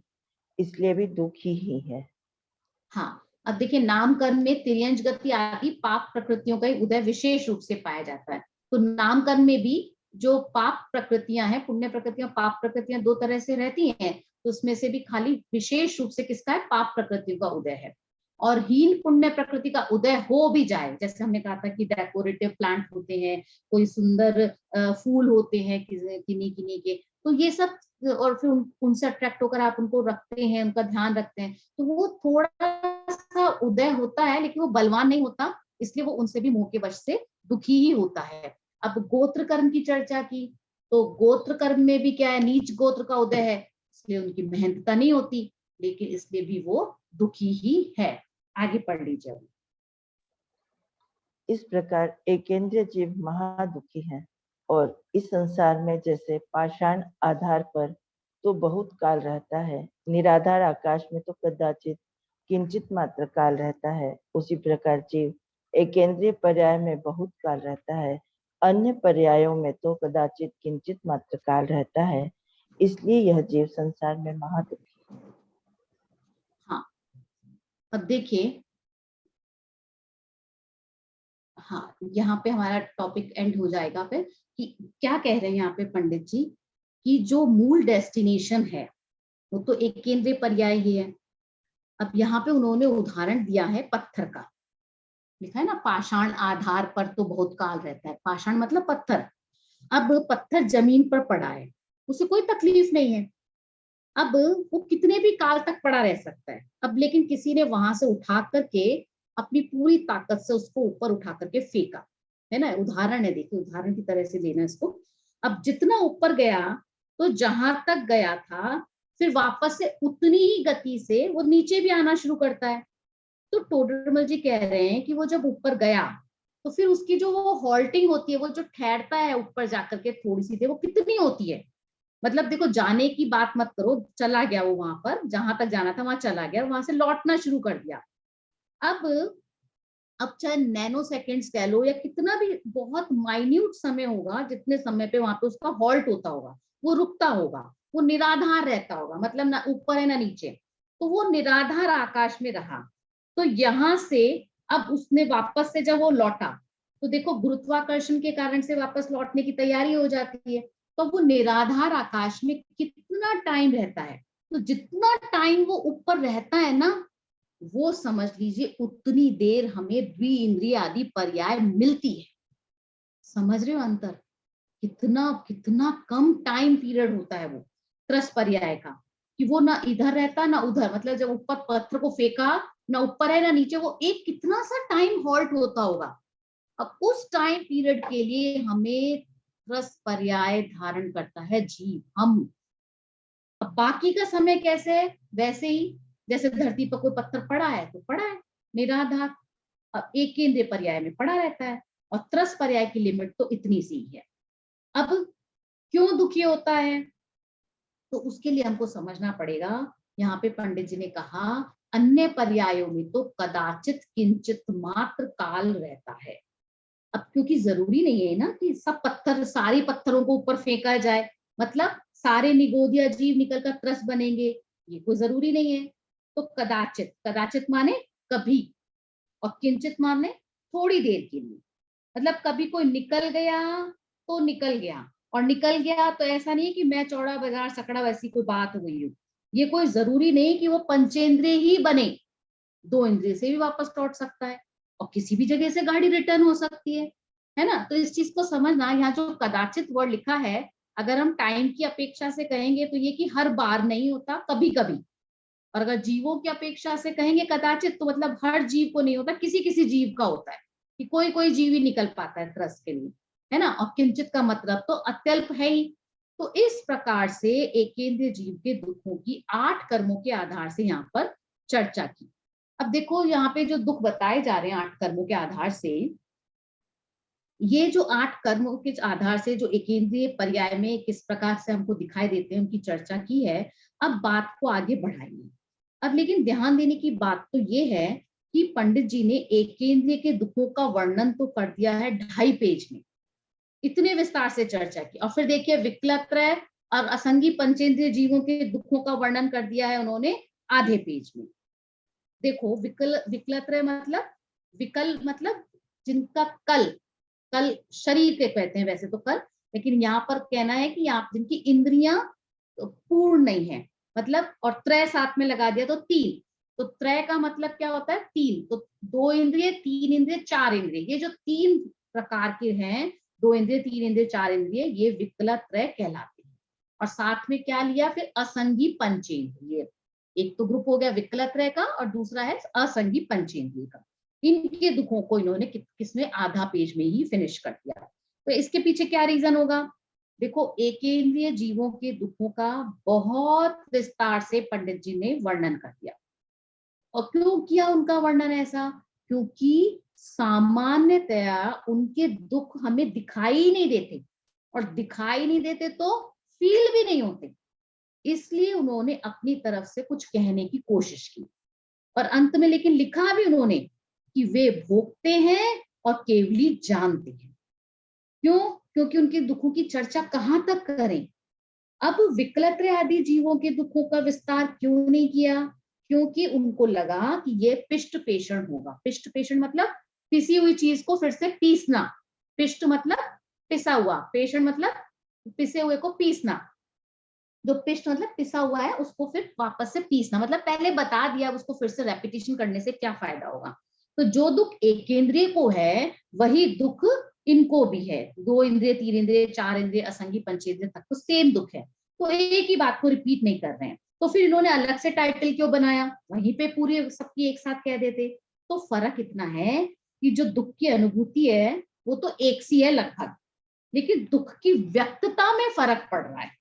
S2: इसलिए भी दुखी ही है।
S1: हाँ, अब देखिए, नाम कर्म में तिर्यंच गति आदि पाप प्रकृतियों का ही उदय विशेष रूप से पाया जाता है। तो नाम कर्म में भी जो पाप प्रकृतियां हैं, पुण्य प्रकृतियां पाप प्रकृतियां दो तरह से रहती हैं, तो उसमें से भी खाली विशेष रूप से किसका है, पाप प्रकृतियों का उदय है। और हीन पुण्य प्रकृति का उदय हो भी जाए, जैसे हमने कहा था कि डेकोरेटिव प्लांट होते हैं, कोई सुंदर फूल होते हैं किन्हीं किन्हीं के, तो ये सब, और फिर उनसे अट्रैक्ट होकर आप उनको रखते हैं, उनका ध्यान रखते हैं, तो वो थोड़ा सा उदय होता है, लेकिन वो बलवान नहीं होता, इसलिए वो उनसे भी मोह के वश से दुखी ही होता है। अब गोत्र कर्म की चर्चा की, तो गोत्र कर्म में भी क्या है, नीच गोत्र का उदय है, इसलिए उनकी मेहनतता नहीं होती, लेकिन इसलिए भी वो दुखी ही है। आगे पढ़ लीजिए।
S2: इस प्रकार एकेंद्रीय जीव महादुखी है, और इस संसार में जैसे पाषाण आधार पर तो बहुत काल रहता है, निराधार आकाश में तो कदाचित किंचित मात्र काल रहता है, उसी प्रकार जीव एकेंद्रीय पर्याय में बहुत काल रहता है, अन्य पर्यायों में तो कदाचित किंचित मात्र काल रहता है, इसलिए यह जीव संसार में महादुखी।
S1: हाँ, अब देखिए, हाँ, यहाँ पे हमारा टॉपिक एंड हो जाएगा फिर, कि क्या कह रहे हैं यहाँ पे पंडित जी, कि जो मूल डेस्टिनेशन है वो तो एक केंद्रीय पर्याय ही है। अब यहाँ पे उन्होंने उदाहरण दिया है पत्थर का, लिखा है ना, पाषाण आधार पर तो बहुत काल रहता है, पाषाण मतलब पत्थर। अब पत्थर जमीन पर पड़ा है, उसे कोई तकलीफ नहीं है, अब वो कितने भी काल तक पड़ा रह सकता है। अब लेकिन किसी ने वहां से उठा करके अपनी पूरी ताकत से उसको ऊपर उठा करके फेंका, है ना, उदाहरण है, देखिए उदाहरण की तरह से लेना इसको। अब जितना ऊपर गया, तो जहां तक गया था, फिर वापस से उतनी ही गति से वो नीचे भी आना शुरू करता है। तो टोडरमल जी कह रहे हैं कि वो जब ऊपर गया, तो फिर उसकी जो वो हॉल्टिंग होती है, वो जो ठहरता है ऊपर जाकर के थोड़ी सी देर, वो कितनी होती है। मतलब देखो, जाने की बात मत करो, चला गया वो वहां पर, जहां तक जाना था वहां चला गया, वहां से लौटना शुरू कर दिया। अब अब चाहे नैनो सेकेंड्स कह लो या कितना भी बहुत माइन्यूट समय होगा, जितने समय पे वहां पे उसका हॉल्ट होता होगा, वो रुकता होगा, वो निराधार रहता होगा, मतलब ना ऊपर है ना नीचे, तो वो निराधार आकाश में रहा। तो यहां से अब उसने वापस से जब वो लौटा, तो देखो गुरुत्वाकर्षण के कारण से वापस लौटने की तैयारी हो जाती है, तो वो निराधार आकाश में कितना टाइम रहता है, तो जितना टाइम वो ऊपर रहता है ना, वो समझ लीजिए उतनी देर हमें द्वि इंद्रिय आदि पर्याय मिलती है। समझ रहे हो अंतर, कितना कितना कम टाइम पीरियड होता है वो त्रस पर्याय का, कि वो ना इधर रहता ना उधर, मतलब जब ऊपर पत्थर को फेंका, ना ऊपर है ना नीचे, वो एक कितना सा टाइम हॉल्ट होता होगा। अब उस टाइम पीरियड के लिए हमें त्रस पर्याय धारण करता है जीव, हम। अब बाकी का समय कैसे है, वैसे ही जैसे धरती पर कोई पत्थर पड़ा है तो पड़ा है, निराधार, अब एक केंद्रीय पर्याय में पड़ा रहता है, और त्रस पर्याय की लिमिट तो इतनी सी है। अब क्यों दुखी होता है, तो उसके लिए हमको समझना पड़ेगा। यहाँ पे पंडित जी ने कहा, अन्य पर्यायों में तो कदाचित किंचित मात्र काल रहता है। अब क्योंकि जरूरी नहीं है ना कि सब पत्थर, सारे पत्थरों को ऊपर फेंका जाए, मतलब सारे निगोदिया जीव निकल कर त्रस बनेंगे, ये कोई जरूरी नहीं है। तो कदाचित, कदाचित माने कभी, और किंचित माने थोड़ी देर के लिए, मतलब कभी कोई निकल गया तो निकल गया, और निकल गया तो ऐसा नहीं कि मैं चौड़ा बाजार सकड़ा वैसी कोई बात हो गई हो। ये कोई जरूरी नहीं कि वो पंचेंद्रिय ही बने, दो इंद्रिय से भी वापस लौट सकता है, और किसी भी जगह से गाड़ी रिटर्न हो सकती है ना। तो इस चीज को समझना, यहाँ जो कदाचित वर्ड लिखा है, अगर हम टाइम की अपेक्षा से कहेंगे तो ये कि हर बार नहीं होता, कभी कभी। और अगर जीवों की अपेक्षा से कहेंगे कदाचित, तो मतलब हर जीव को नहीं होता, किसी किसी जीव का होता है, कि कोई कोई जीव ही निकल पाता है त्रस के लिए, है ना। और किंचित का मतलब तो अत्यल्प है ही। तो इस प्रकार से एकेंद्रीय जीव के दुखों की 8 कर्मों के आधार से यहाँ पर चर्चा की। अब देखो यहाँ पे जो दुख बताए जा रहे हैं 8 कर्मों के आधार से, ये जो 8 कर्मों के आधार से जो एकेंद्रीय पर्याय में किस प्रकार से हमको दिखाई देते हैं, उनकी चर्चा की है। अब बात को आगे बढ़ाइए। अब लेकिन ध्यान देने की बात तो ये है कि पंडित जी ने एकेंद्रीय के दुखों का वर्णन तो कर दिया है 2.5 पेज में, इतने विस्तार से चर्चा की। और फिर देखिए विकलत्रय और असंगी पंचेंद्रिय जीवों के दुखों का वर्णन कर दिया है उन्होंने आधे पेज में। देखो विकलत्रय मतलब, विकल मतलब जिनका कल शरीर के कहते हैं वैसे तो कल, लेकिन यहाँ पर कहना है कि आप जिनकी इंद्रियां पूर्ण नहीं है, मतलब, और त्रय साथ में लगा दिया तो 3। तो त्रय का मतलब क्या होता है? 3। तो 2 इंद्रिय, 3 इंद्रिय, 4 इंद्रिय, ये जो 3 प्रकार के हैं, 2 इंद्रिय, 3 इंद्रिय, 4 इंद्रिय, ये विकल त्रय कहलाते हैं। और साथ में क्या लिया फिर? असंगी पंचेंद्रिय। एक तो ग्रुप हो गया विकल त्रय का और दूसरा है असंगी पंचेंद्रिय का। इनके दुखों को इन्होंने किसमें आधा पेज में ही फिनिश कर दिया। तो इसके पीछे क्या रीजन होगा? देखो एकेंद्रीय जीवों के दुखों का बहुत विस्तार से पंडित जी ने वर्णन कर दिया। और क्यों किया उनका वर्णन ऐसा? क्योंकि सामान्यतया उनके दुख हमें दिखाई नहीं देते, और दिखाई नहीं देते तो फील भी नहीं होते, इसलिए उन्होंने अपनी तरफ से कुछ कहने की कोशिश की। और अंत में लेकिन लिखा भी उन्होंने कि वे भोगते हैं और केवली जानते हैं। क्यों? क्योंकि उनके दुखों की चर्चा कहां तक करें? अब विकलत्रय आदि जीवों के दुखों का विस्तार क्यों नहीं किया? क्योंकि उनको लगा कि ये पिष्ट पेषण होगा। पिष्ट पेषण मतलब पिसी हुई चीज को फिर से पीसना। पिष्ट मतलब पिसा हुआ, पेषण मतलब पिसे हुए को पीसना। जो पिष्ट मतलब पिसा हुआ है उसको फिर वापस से पीसना, मतलब पहले बता दिया, उसको फिर से रेपिटेशन करने से क्या फायदा होगा। तो जो दुख एकेंद्रिय को है वही दुख इनको भी है। 2 इंद्रिय, 3 इंद्रिय, 4 इंद्रिय, असंगी पंचेंद्रिय तक तो सेम दुख है। तो एक ही बात को रिपीट नहीं कर रहे हैं। तो फिर इन्होंने अलग से टाइटल क्यों बनाया? वहीं पे पूरी सबकी एक साथ कह देते। तो फर्क इतना है कि जो दुख की अनुभूति है वो तो एक सी है लगभग, लेकिन दुख की व्यक्तता में फर्क पड़ रहा है।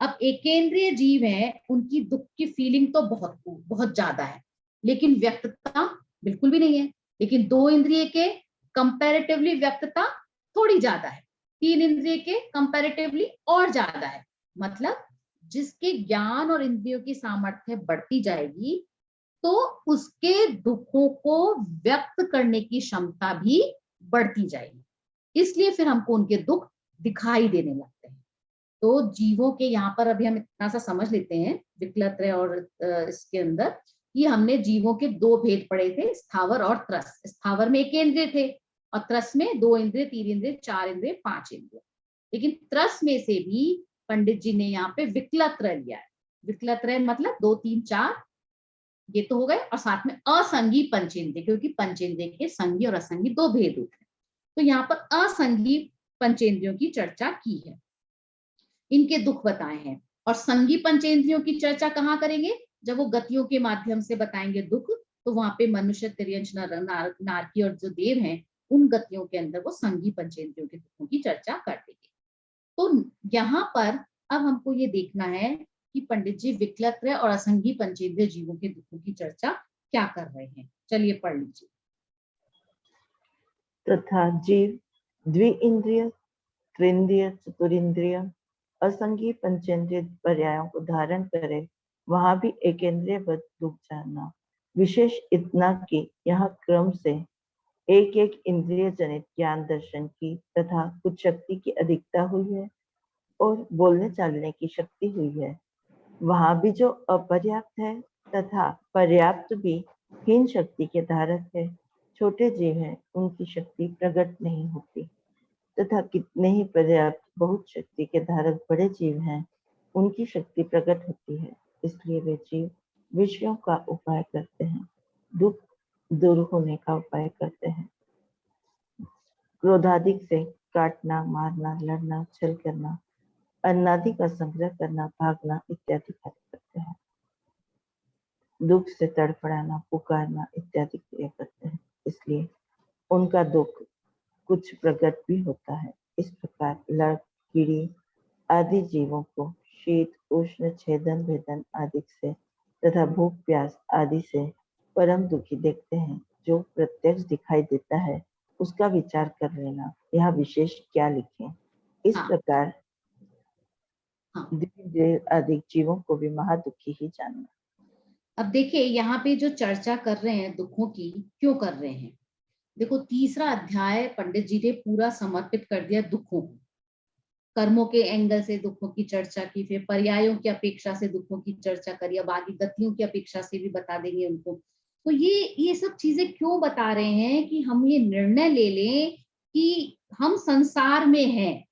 S1: अब एकेंद्रीय जीव है, उनकी दुख की फीलिंग तो बहुत बहुत ज्यादा है, लेकिन व्यक्तता बिल्कुल भी नहीं है। लेकिन 2 इंद्रिय के कंपैरेटिवली व्यक्तता थोड़ी ज्यादा है, 3 इंद्रिय के कंपैरेटिवली और ज्यादा है। मतलब जिसके ज्ञान और इंद्रियों की सामर्थ्य बढ़ती जाएगी तो उसके दुखों को व्यक्त करने की क्षमता भी बढ़ती जाएगी, इसलिए फिर हमको उनके दुख दिखाई देने लगते हैं। तो जीवों के यहाँ पर अभी हम इतना सा समझ लेते हैं विकलत्रय और इसके अंदर कि हमने जीवों के 2 भेद पढ़े थे, स्थावर और त्रस। स्थावर में एकेंद्रिय थे और त्रस में 2 इंद्रिय, 3 इंद्रिय, 4 इंद्रिय, 5 इंद्रिय। लेकिन त्रस में से भी पंडित जी ने यहाँ पे विकलत्रय लिया है। विकलत्रय मतलब 2, 3, 4 ये तो हो गए, और साथ में असंगी पंचेंद्रिय, क्योंकि पंचेंद्रिय के संगी और असंगी 2 भेद होते हैं। तो यहाँ पर असंगी पंचेंद्रियों की चर्चा की है, इनके दुख बताए हैं। और संगी पंचेंद्रियों की चर्चा कहाँ करेंगे? जब वो गतियों के माध्यम से बताएंगे दुख, तो वहां पे मनुष्य, तिर्यंच, नारकी और जो देव हैं, उन गतियों के अंदर वो संगी पंचेंद्रियों के दुखों की चर्चा कर देंगे। तो यहाँ पर अब हमको ये देखना है कि पंडित जी विकलत्रय और असंगी पंचेंद्रिय जीवों के दुखों की चर्चा क्या कर रहे हैं। चलिए पढ़ लीजिए।
S2: तथा जीव द्विइंद्रिय, त्रिंद्रिय, चतुरिंद्रिय, असंगी पंचेंद्रिय पर्यायों को धारण करे, वहां भी एकेंद्रिय दुख जानना। विशेष इतना कि यहाँ क्रम से एक एक इंद्रिय जनित ज्ञान दर्शन की तथा कुछ शक्ति की अधिकता हुई है और बोलने चालने की शक्ति हुई है। वहां भी जो अपर्याप्त है तथा पर्याप्त भी हीन शक्ति के धारक है, छोटे जीव हैं, उनकी शक्ति प्रकट नहीं होती, तथा कितने ही पर्याप्त बहुत शक्ति के धारक बड़े जीव हैं, उनकी शक्ति प्रकट होती है। इसलिए वे जीव विषयों का उपाय करते हैं, दुख दूर होने का उपाय करते हैं। क्रोधादि से काटना, मारना, लड़ना, छल करना, अन्नादि का संग्रह करना, भागना इत्यादि कार्य करते हैं। दुख से तड़फड़ाना, पुकारना इत्यादि क्रिया करते हैं, इसलिए उनका दुख कुछ प्रकट भी होता है। इस प्रकार लड़, कीड़ी आदि जीवों को शीत, उष्ण, छेदन, भेदन आदि से तथा भूख प्यास आदि से परम दुखी देखते हैं। जो प्रत्यक्ष दिखाई देता है उसका विचार कर लेना। यह विशेष क्या लिखें। इस
S1: हाँ
S2: प्रकार
S1: हाँ।
S2: धीरे अधिक जीवों को भी महादुखी ही जानना।
S1: अब देखिए यहाँ पे जो चर्चा कर रहे हैं दुखों की, क्यों कर रहे हैं। देखो तीसरा अध्याय पंडित जी ने पूरा समर्पित कर दिया दुखों को। कर्मों के एंगल से दुखों की चर्चा की, फिर पर्यायों की अपेक्षा से दुखों की चर्चा करी, अब आगे गतियों की अपेक्षा से भी बता देंगे उनको। तो ये सब चीजें क्यों बता रहे हैं कि हम ये निर्णय ले लें कि हम संसार में हैं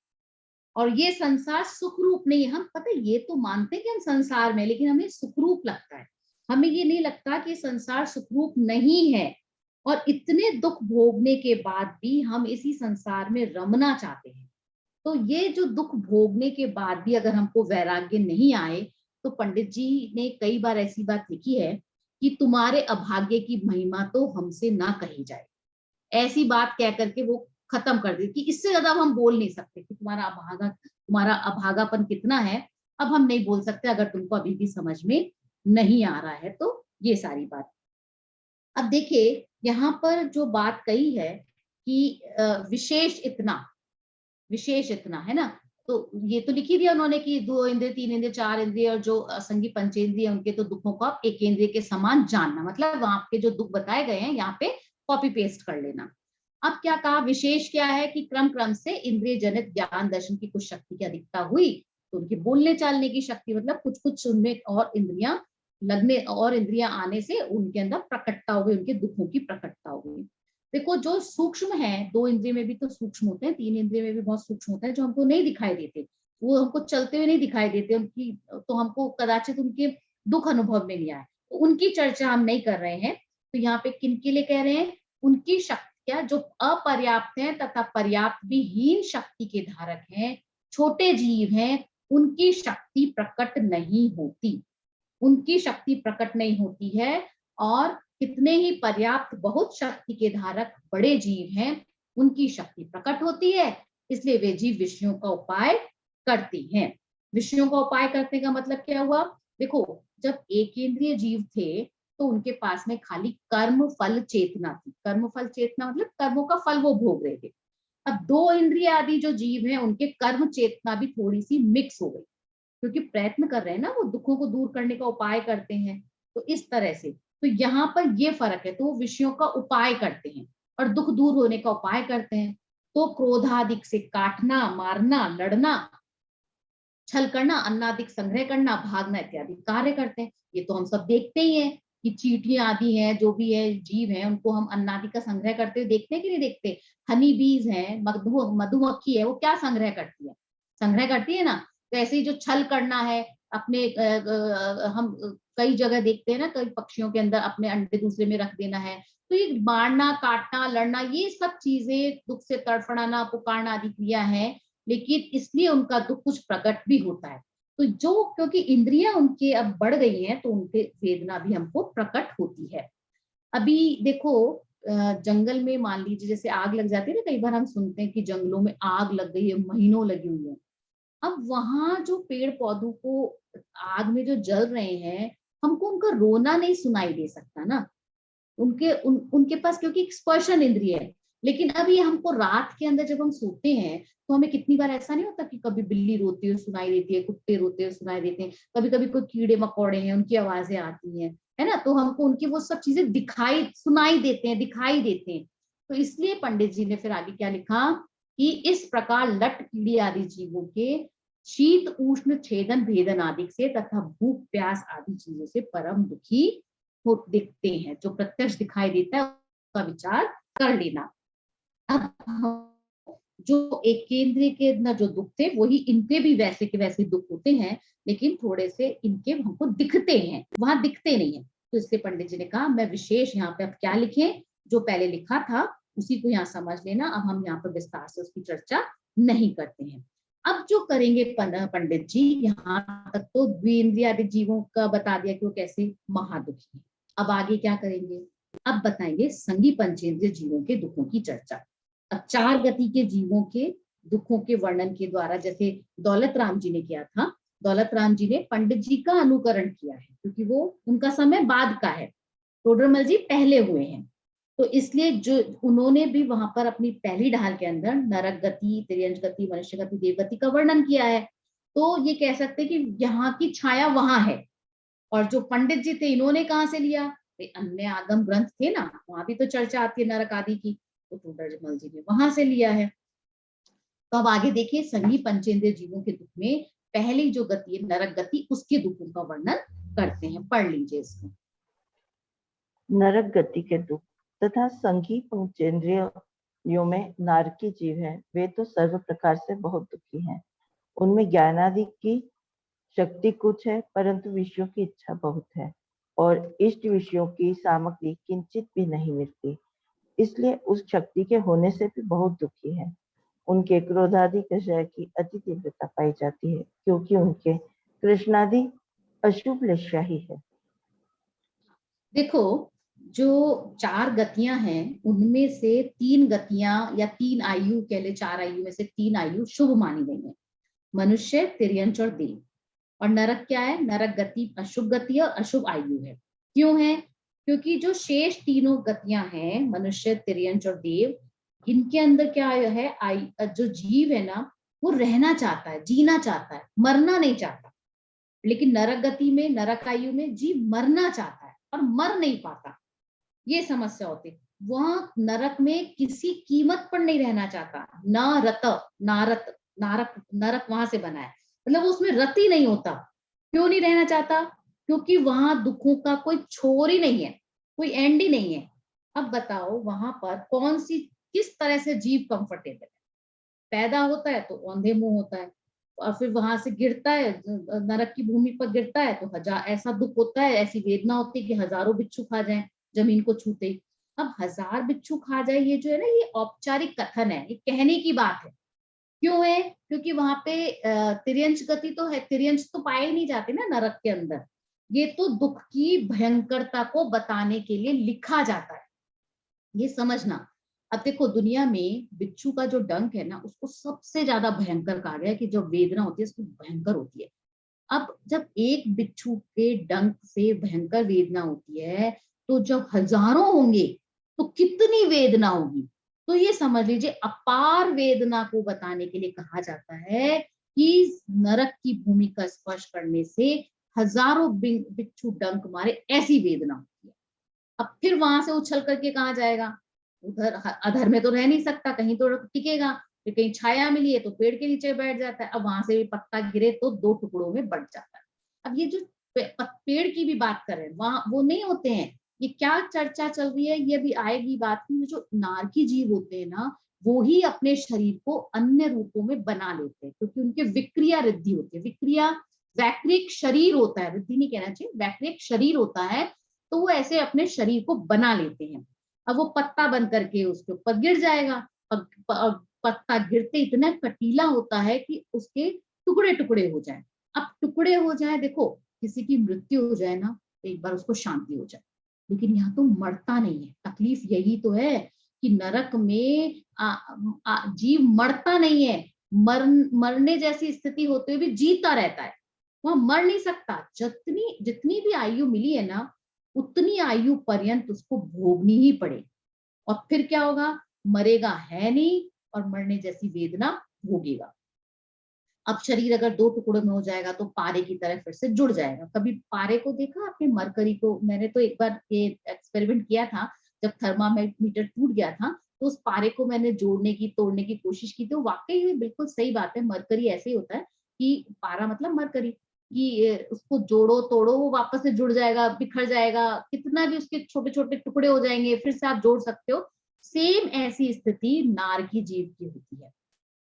S1: और ये संसार सुखरूप नहीं है। हम पता है ये तो मानते हैं कि हम संसार में, लेकिन हमें सुखरूप लगता है। हमें ये नहीं लगता कि संसार सुखरूप नहीं है, और इतने दुख भोगने के बाद भी हम इसी संसार में रमना चाहते हैं। तो ये जो दुख भोगने के बाद भी अगर हमको वैराग्य नहीं आए, तो पंडित जी ने कई बार ऐसी बात लिखी है कि तुम्हारे अभाग्य की महिमा तो हमसे ना कही जाए। ऐसी बात कह करके वो खत्म कर दी कि इससे ज्यादा हम बोल नहीं सकते कि तुम्हारा अभागापन कितना है, अब हम नहीं बोल सकते अगर तुमको अभी भी समझ में नहीं आ रहा है। तो ये सारी बात। अब देखिए यहाँ पर जो बात कही है कि विशेष इतना है ना, तो ये तो लिख ही दिया उन्होंने कि 2 इंद्रिय 3 इंद्रिय 4 इंद्रिय और जो असंगी पंचेंद्रिय उनके तो दुखों को आप एक इंद्रिय के समान जानना। मतलब वहां पे जो दुख बताए गए हैं यहाँ पे कॉपी पेस्ट कर लेना। अब क्या कहा, विशेष क्या है कि क्रम क्रम से इंद्रिय जनित ज्ञान दर्शन की कुछ शक्ति की अधिकता हुई, तो उनकी बोलने चालने की शक्ति, मतलब कुछ कुछ उनमें और इंद्रियां आने से उनके अंदर प्रकटता हो गई, उनके दुखों की प्रकटता हो गई। देखो जो सूक्ष्म है, 2 इंद्रिय में भी तो सूक्ष्म होते हैं, 3 इंद्रिय में भी बहुत सूक्ष्म होते हैं जो हमको नहीं दिखाई देते, वो हमको चलते हुए नहीं दिखाई देते उनकी, तो हमको कदाचित उनके दुख अनुभव में नहीं आए, तो उनकी चर्चा हम नहीं कर रहे हैं। तो यहाँ पे किन के लिए कह रहे हैं, उनकी शक्तियां जो अपर्याप्त हैं तथा पर्याप्त भी हीन शक्ति के धारक हैं, छोटे जीव हैं, उनकी शक्ति प्रकट नहीं होती, उनकी शक्ति प्रकट नहीं होती है। और कितने ही पर्याप्त बहुत शक्ति के धारक बड़े जीव हैं, उनकी शक्ति प्रकट होती है, इसलिए वे जीव विषयों का उपाय करती हैं। विषयों का उपाय करने का मतलब क्या हुआ, देखो जब एक इंद्रिय जीव थे तो उनके पास में खाली कर्म फल चेतना थी। कर्म फल चेतना मतलब कर्मों का फल वो भोग रहे थे। अब 2 इंद्रिय आदि जो जीव हैं उनके कर्म चेतना भी थोड़ी सी मिक्स हो गई, क्योंकि प्रयत्न कर रहे हैं ना, वो दुखों को दूर करने का उपाय करते हैं। तो इस तरह से तो यहाँ पर ये फर्क है, तो वो विषयों का उपाय करते हैं और दुख दूर होने का उपाय करते हैं। तो क्रोधादिक से काटना, मारना, लड़ना, छल करना, अन्नादिक संग्रह करना, भागना इत्यादि कार्य करते हैं। ये तो हम सब देखते ही हैं कि चींटियां आदि हैं, जो भी है जीव हैं, उनको हम अन्नादि का संग्रह करते हुए देखते हैं कि नहीं देखते। हनी बीज है, मधुमक्खी है, वो क्या संग्रह करती है, संग्रह करती है ना। तो ऐसे ही जो छल करना है अपने हम कई जगह देखते हैं ना, कई पक्षियों के अंदर अपने अंडे दूसरे में रख देना है। तो ये मारना, काटना, लड़ना, ये सब चीजें दुख से तड़फड़ाना, पुकारना आदि क्रिया है, लेकिन इसलिए उनका दुख कुछ प्रकट भी होता है। तो जो क्योंकि इंद्रियां उनके अब बढ़ गई हैं, तो उनके वेदना भी हमको प्रकट होती है। अभी देखो जंगल में मान लीजिए जैसे आग लग जाती है ना, कई बार हम सुनते हैं कि जंगलों में आग लग गई है, महीनों लगी हुई है। अब वहां जो पेड़ पौधों को आग में जो जल रहे हैं, हमको उनका रोना नहीं सुनाई दे सकता ना, उनके पास क्योंकि स्पर्शन इंद्रिय है। लेकिन अब ये हमको रात के अंदर जब हम सोते हैं, तो हमें कितनी बार ऐसा नहीं होता कि कभी बिल्ली रोती हुई सुनाई देती है, कुत्ते रोते हुए सुनाई देते हैं, कभी कभी कोई कीड़े मकोड़े हैं उनकी आवाजें आती हैं, है ना, तो हमको उनकी वो सब चीजें सुनाई देते हैं, दिखाई देते हैं। तो इसलिए पंडित जी ने फिर आगे क्या लिखा कि इस प्रकार लट कीड़े आदि जीवों के शीत उष्ण छेदन भेदन आदि से तथा भूख प्यास आदि चीजों से परम दुखी हो दिखते हैं। जो प्रत्यक्ष दिखाई देता है उसका विचार कर लेना। अब जो एक केंद्रीय के ना जो दुख थे, वही इनके भी वैसे के वैसे दुख होते हैं, लेकिन थोड़े से इनके हमको दिखते हैं, वहां दिखते नहीं है। तो इसलिए पंडित जी ने कहा मैं विशेष यहाँ पे अब क्या लिखें, जो पहले लिखा था उसी को यहाँ समझ लेना। अब हम यहाँ पर विस्तार से उसकी चर्चा नहीं करते हैं। अब जो करेंगे पंडित जी, यहाँ तक तो द्विइंद्रियादि जीवों का बता दिया कि वो कैसे महादुखी है। अब आगे क्या करेंगे, अब बताएंगे संगी पंचेंद्रिय जीवों के दुखों की चर्चा। अब 4 गति के जीवों के दुखों के वर्णन के द्वारा, जैसे दौलत राम जी ने किया था, दौलत राम जी ने पंडित जी का अनुकरण किया है, क्योंकि वो उनका समय बाद का है, टोडरमल जी पहले हुए हैं। तो इसलिए जो उन्होंने भी वहां पर अपनी पहली ढाल के अंदर नरक गति, तिर्यंच गति, मनुष्य गति, देवगति का वर्णन किया है। तो ये कह सकते हैं कि यहाँ की छाया वहां है। और जो पंडित जी थे, इन्होंने कहाँ से लिया? अन्य आगम ग्रंथ थे ना, वहां भी तो चर्चा आती है नरक आदि की, तो टोडरमल जी ने वहां से लिया है। तो अब आगे देखिए, सभी पंचेंद्रिय जीवों के दुख में पहली जो गति है नरक गति, उसके दुखों का वर्णन करते हैं। पढ़ लीजिए इसको।
S2: नरक गति के दुख तथा संघी पंचेंद्रियों में नारकी जीव हैं, वे तो सर्व प्रकार से बहुत दुखी हैं। उनमें ज्ञानादि की शक्ति कुछ है, परंतु विषयों की इच्छा बहुत है और इष्ट विषयों की सामग्री किंचित भी नहीं मिलती, इसलिए उस शक्ति के होने से भी बहुत दुखी है। उनके क्रोधादि कषाय की अति तीव्रता पाई जाती है, क्योंकि उनके कृष्णादि अशुभ लक्ष्य ही है।
S1: देखो, जो 4 गतियां हैं, उनमें से 3 गतियां या 3 आयु कह ले, 4 आयु में से 3 आयु शुभ मानी गई है, मनुष्य, तिर्यंच और देव। और नरक क्या है? नरक गति अशुभ गति और अशुभ आयु है। क्यों है? क्योंकि जो शेष तीनों गतियां हैं, मनुष्य, तिर्यंच और देव, इनके अंदर क्या है, जो जीव है ना, वो रहना चाहता है, जीना चाहता है, मरना नहीं चाहता। लेकिन नरक गति में, नरक आयु में जीव मरना चाहता है और मर नहीं पाता, ये समस्या होती। वहां नरक में किसी कीमत पर नहीं रहना चाहता, नारत, नरक वहां से बना है, मतलब उसमें रति नहीं होता। क्यों नहीं रहना चाहता? क्योंकि वहां दुखों का कोई छोर ही नहीं है, कोई एंड ही नहीं है। अब बताओ, वहां पर किस तरह से जीव कंफर्टेबल है? पैदा होता है तो औंधे मुंह होता है, और फिर वहां से गिरता है, नरक की भूमि पर गिरता है तो ऐसा दुख होता है, ऐसी वेदना होती है कि हजारों बिच्छू खा जाएं जमीन को छूते ही। अब 1000 बिच्छू खा जाए, ये जो है ना, ये औपचारिक कथन है, ये कहने की बात है। क्यों है? क्योंकि वहां पे तिर्यंच गति तो है, तिर्यंच तो पाए ही नहीं जाते ना नरक के अंदर। ये तो दुख की भयंकरता को बताने के लिए लिखा जाता है, ये समझना। अब देखो, दुनिया में बिच्छू का जो डंक है ना, उसको सबसे ज्यादा भयंकर कहा गया है, कि जो वेदना होती है उसकी भयंकर होती है। अब जब एक बिच्छू के डंक से भयंकर वेदना होती है, तो जब हजारों होंगे तो कितनी वेदना होगी। तो ये समझ लीजिए, अपार वेदना को बताने के लिए कहा जाता है कि नरक की भूमि का स्पर्श करने से हजारों बिच्छू डंक मारे, ऐसी वेदना होती है। अब फिर वहां से उछल करके कहाँ जाएगा? उधर अधर में तो रह नहीं सकता, कहीं तो टिकेगा, फिर कहीं छाया मिली है तो पेड़ के नीचे बैठ जाता है। अब वहां से भी पत्ता गिरे तो 2 टुकड़ों में बंट जाता है। अब ये जो पेड़ की भी बात कर रहे हैं, वहां वो नहीं होते हैं। ये क्या चर्चा चल रही है, ये भी आएगी बात की। जो नारकी जीव होते हैं ना, वो ही अपने शरीर को अन्य रूपों में बना लेते हैं, क्योंकि उनके विक्रिया रिद्धि होती है। विक्रिया, वैक्रिक शरीर होता है, रिद्धि नहीं कहना चाहिए, वैक्रिक शरीर होता है। तो वो ऐसे अपने शरीर को बना लेते हैं। अब वो पत्ता बन करके उसके ऊपर गिर जाएगा, और पत्ता गिरते इतना कटीला होता है कि उसके टुकड़े टुकड़े हो जाए। अब टुकड़े हो जाए, देखो, किसी की मृत्यु हो जाए ना, तो एक बार उसको शांति हो जाए, लेकिन यहाँ तो मरता नहीं है। तकलीफ यही तो है कि नरक में जीव मरता नहीं है, मरने जैसी स्थिति होते हुए भी जीता रहता है, वहां मर नहीं सकता। जितनी जितनी भी आयु मिली है ना, उतनी आयु पर्यंत उसको भोगनी ही पड़ेगी। और फिर क्या होगा? मरेगा है नहीं, और मरने जैसी वेदना भोगेगा। अब शरीर अगर 2 टुकड़ों में हो जाएगा तो पारे की तरह फिर से जुड़ जाएगा। कभी पारे को देखा आपने? मरकरी को मैंने तो एक बार ये एक्सपेरिमेंट किया था, जब थर्मामीटर टूट गया था, तो उस पारे को मैंने जोड़ने की, तोड़ने की कोशिश की, तो वाकई में बिल्कुल सही बात है, मरकरी ऐसे ही होता है कि पारा मतलब मरकरी, कि उसको जोड़ो तोड़ो वो वापस से जुड़ जाएगा, बिखर जाएगा, कितना भी उसके छोटे छोटे टुकड़े हो जाएंगे, फिर से आप जोड़ सकते हो। सेम ऐसी स्थिति नारकी जीव की होती है।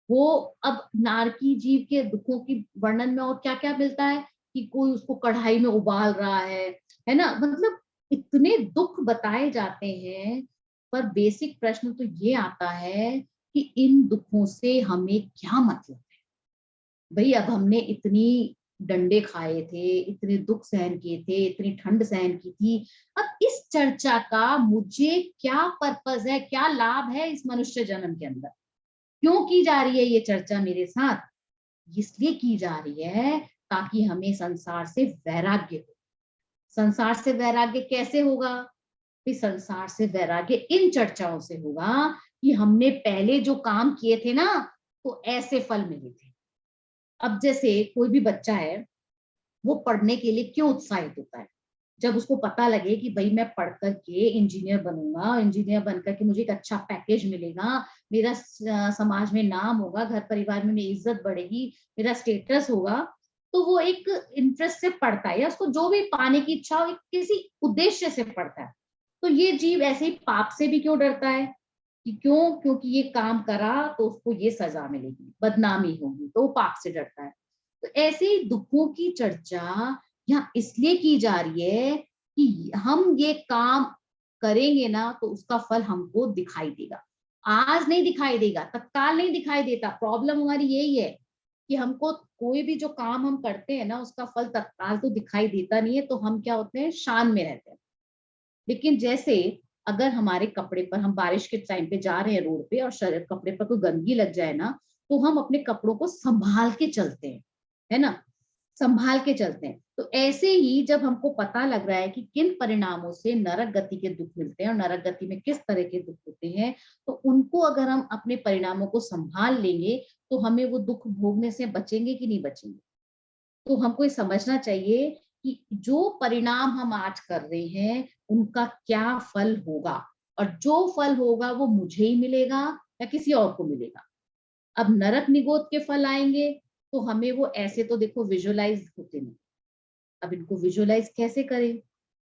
S1: वो अब नारकी जीव के दुखों की वर्णन में और क्या क्या मिलता है, कि कोई उसको कढ़ाई में उबाल रहा है ना, मतलब इतने दुख बताए जाते हैं। पर बेसिक प्रश्न तो ये आता है कि इन दुखों से हमें क्या मतलब है? भाई, अब हमने इतनी डंडे खाए थे, इतने दुख सहन किए थे, इतनी ठंड सहन की थी, अब इस चर्चा का मुझे क्या पर्पस है, क्या लाभ है इस मनुष्य जन्म के अंदर? क्यों की जा रही है ये चर्चा मेरे साथ? इसलिए की जा रही है ताकि हमें संसार से वैराग्य हो। संसार से वैराग्य कैसे होगा? कि संसार से वैराग्य इन चर्चाओं से होगा कि हमने पहले जो काम किए थे ना, तो ऐसे फल मिले थे। अब जैसे कोई भी बच्चा है, वो पढ़ने के लिए क्यों उत्साहित होता है? जब उसको पता लगे कि भाई मैं पढ़ करके इंजीनियर बनूंगा, इंजीनियर बनकर के मुझे एक अच्छा पैकेज मिलेगा, मेरा समाज में नाम होगा, घर परिवार में मेरी इज्जत बढ़ेगी, मेरा स्टेटस होगा, तो वो एक इंटरेस्ट से पढ़ता है, या उसको जो भी पाने की इच्छा हो, किसी उद्देश्य से पढ़ता है। तो ये जीव ऐसे ही पाप से भी क्यों डरता है? कि क्यों? क्योंकि ये काम करा तो उसको ये सजा मिलेगी, बदनामी होगी, तो वो पाप से डरता है। तो ऐसे ही दुखों की चर्चा यहाँ इसलिए की जा रही है कि हम ये काम करेंगे ना, तो उसका फल हमको दिखाई देगा। आज नहीं दिखाई देगा, तत्काल नहीं दिखाई देता। प्रॉब्लम हमारी यही है कि हमको कोई भी जो काम हम करते हैं ना, उसका फल तत्काल तो दिखाई देता नहीं है, तो हम क्या होते हैं, शान में रहते हैं। लेकिन जैसे अगर हमारे कपड़े पर, हम बारिश के टाइम पे जा रहे हैं रोड पे, और कपड़े पर कोई गंदगी लग जाए ना, तो हम अपने कपड़ों को संभाल के चलते हैं, है ना, संभाल के चलते हैं। तो ऐसे ही जब हमको पता लग रहा है कि किन परिणामों से नरक गति के दुख मिलते हैं और नरक गति में किस तरह के दुख होते हैं, तो उनको अगर हम अपने परिणामों को संभाल लेंगे, तो हमें वो दुख भोगने से बचेंगे कि नहीं बचेंगे। तो हमको ये समझना चाहिए कि जो परिणाम हम आज कर रहे हैं, उनका क्या फल होगा, और जो फल होगा वो मुझे ही मिलेगा या किसी और को मिलेगा। अब नरक निगोद के फल आएंगे, तो हमें वो ऐसे तो देखो विजुअलाइज होते नहीं। अब इनको विजुअलाइज कैसे करें,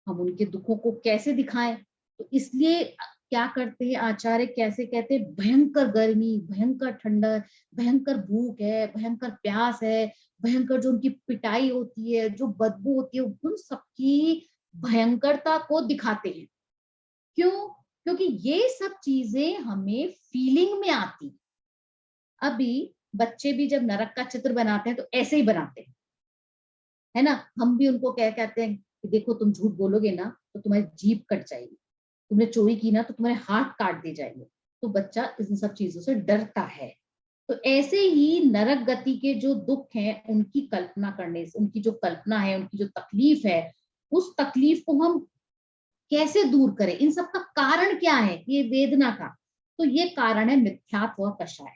S1: हम उनके दुखों को कैसे दिखाएं? तो इसलिए क्या करते हैं आचार्य, कैसे कहते हैं, भयंकर गर्मी, भयंकर ठंडा, भयंकर भूख है, भयंकर प्यास है, भयंकर जो उनकी पिटाई होती है, जो बदबू होती है, उन सबकी भयंकरता को दिखाते हैं। क्यों? क्योंकि ये सब चीजें हमें फीलिंग में आती। अभी बच्चे भी जब नरक का चित्र बनाते हैं तो ऐसे ही बनाते हैं, है ना। हम भी उनको क्या कहते हैं कि देखो, तुम झूठ बोलोगे ना तो तुम्हारी जीभ कट जाएगी, तुमने चोरी की ना तो तुम्हारे हाथ काट दिए जाएंगे। तो बच्चा इन सब चीजों से डरता है। तो ऐसे ही नरक गति के जो दुख हैं, उनकी कल्पना करने से, उनकी जो कल्पना है, उनकी जो तकलीफ है, उस तकलीफ को हम कैसे दूर करें, इन सब का कारण क्या है, ये वेदना का। तो ये कारण है मिथ्यात्व कषाय।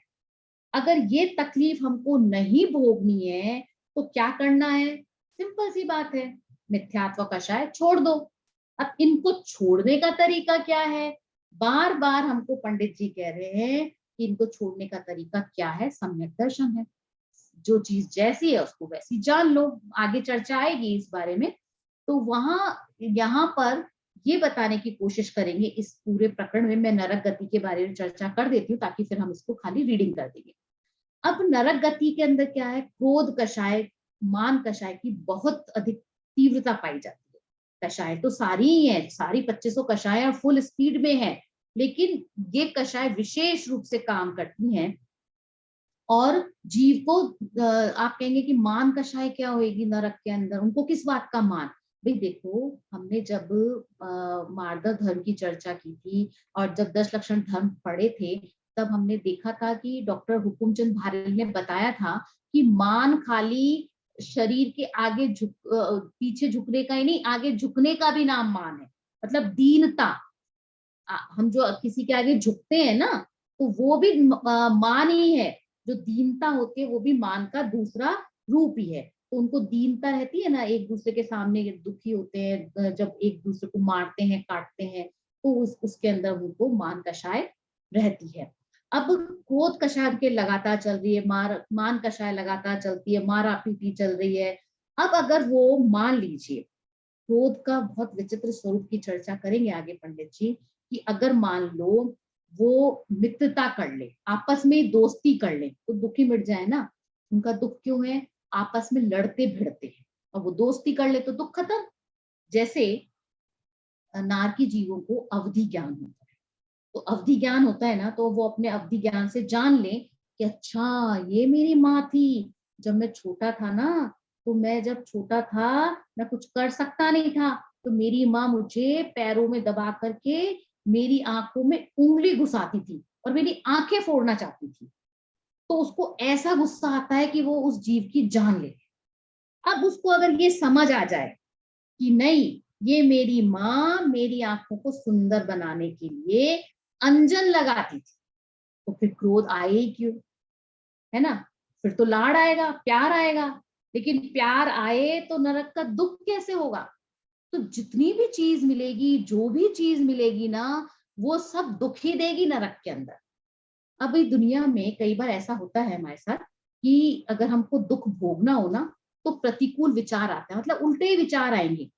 S1: अगर ये तकलीफ हमको नहीं भोगनी है, तो क्या करना है? सिंपल सी बात है, मिथ्यात्व कषाय छोड़ दो। अब इनको छोड़ने का तरीका क्या है? बार बार हमको पंडित जी कह रहे हैं कि इनको छोड़ने का तरीका क्या है? सम्यक दर्शन है। जो चीज जैसी है उसको वैसी जान लो। आगे चर्चा आएगी इस बारे में। तो वहां यहाँ पर ये बताने की कोशिश करेंगे, इस पूरे प्रकरण में मैं नरक गति के बारे में चर्चा कर देती हूँ, ताकि फिर हम इसको खाली रीडिंग कर देंगे। अब नरक गति के अंदर क्या है? क्रोध कषाय, मान कषाय की बहुत अधिक तीव्रता पाई जाती है। कषाय तो सारी ही है, सारी 2500 कषाय फुल स्पीड में है, लेकिन ये कषाय विशेष रूप से काम करती हैं। और जीव को आप कहेंगे कि मान कषाय क्या होगी नरक के अंदर, उनको किस बात का मान? भाई देखो, हमने जब मार्दव धर्म की चर्चा की थी और जब 10 लक्षण धर्म पढ़े थे, तब हमने देखा था कि डॉक्टर हुकुमचंद भारेल ने बताया था कि मान खाली शरीर के आगे पीछे झुकने का ही नहीं, आगे झुकने का भी नाम मान है। मतलब दीनता, हम जो किसी के आगे झुकते हैं ना, तो वो भी मान ही है। जो दीनता होती है वो भी मान का दूसरा रूप ही है। तो उनको दीनता रहती है ना, एक दूसरे के सामने दुखी होते हैं, जब एक दूसरे को मारते हैं, काटते हैं, तो उसके अंदर उनको मान कषाय रहती है। अब क्रोध कषाय के लगातार चल रही है, मान कषाय लगातार चलती है, मारा पीटी चल रही है। अब अगर वो मान लीजिए, क्रोध का बहुत विचित्र स्वरूप की चर्चा करेंगे आगे पंडित जी, कि अगर मान लो वो मित्रता कर ले, आपस में दोस्ती कर ले, तो दुख ही मिट जाए ना। उनका दुख क्यों है? आपस में लड़ते भिड़ते हैं, और वो दोस्ती कर ले तो दुख खत्म। जैसे नारकी जीवों को अवधि ज्ञान होता है, तो अवधि ज्ञान होता है ना, तो वो अपने अवधि ज्ञान से जान ले कि अच्छा ये मेरी माँ थी, जब मैं छोटा था ना, तो मैं जब छोटा था मैं कुछ कर सकता नहीं था, तो मेरी माँ मुझे पैरों में दबा करके मेरी आंखों में उंगली घुसाती थी और मेरी आंखें फोड़ना चाहती थी। तो उसको ऐसा गुस्सा आता है कि वो उस जीव की जान ले। अब उसको अगर ये समझ आ जाए कि नहीं, ये मेरी माँ मेरी आंखों को सुंदर बनाने के लिए अंजन लगाती थी, तो फिर क्रोध आए ही क्यों, है ना। फिर तो लाड़ आएगा, प्यार आएगा। लेकिन प्यार आए तो नरक का दुख कैसे होगा। तो जितनी भी चीज मिलेगी, जो भी चीज मिलेगी ना, वो सब दुख ही देगी नरक के अंदर। अभी दुनिया में कई बार ऐसा होता है हमारे साथ कि अगर हमको दुख भोगना हो ना, तो प्रतिकूल विचार आते हैं, मतलब उल्टे विचार आएंगे।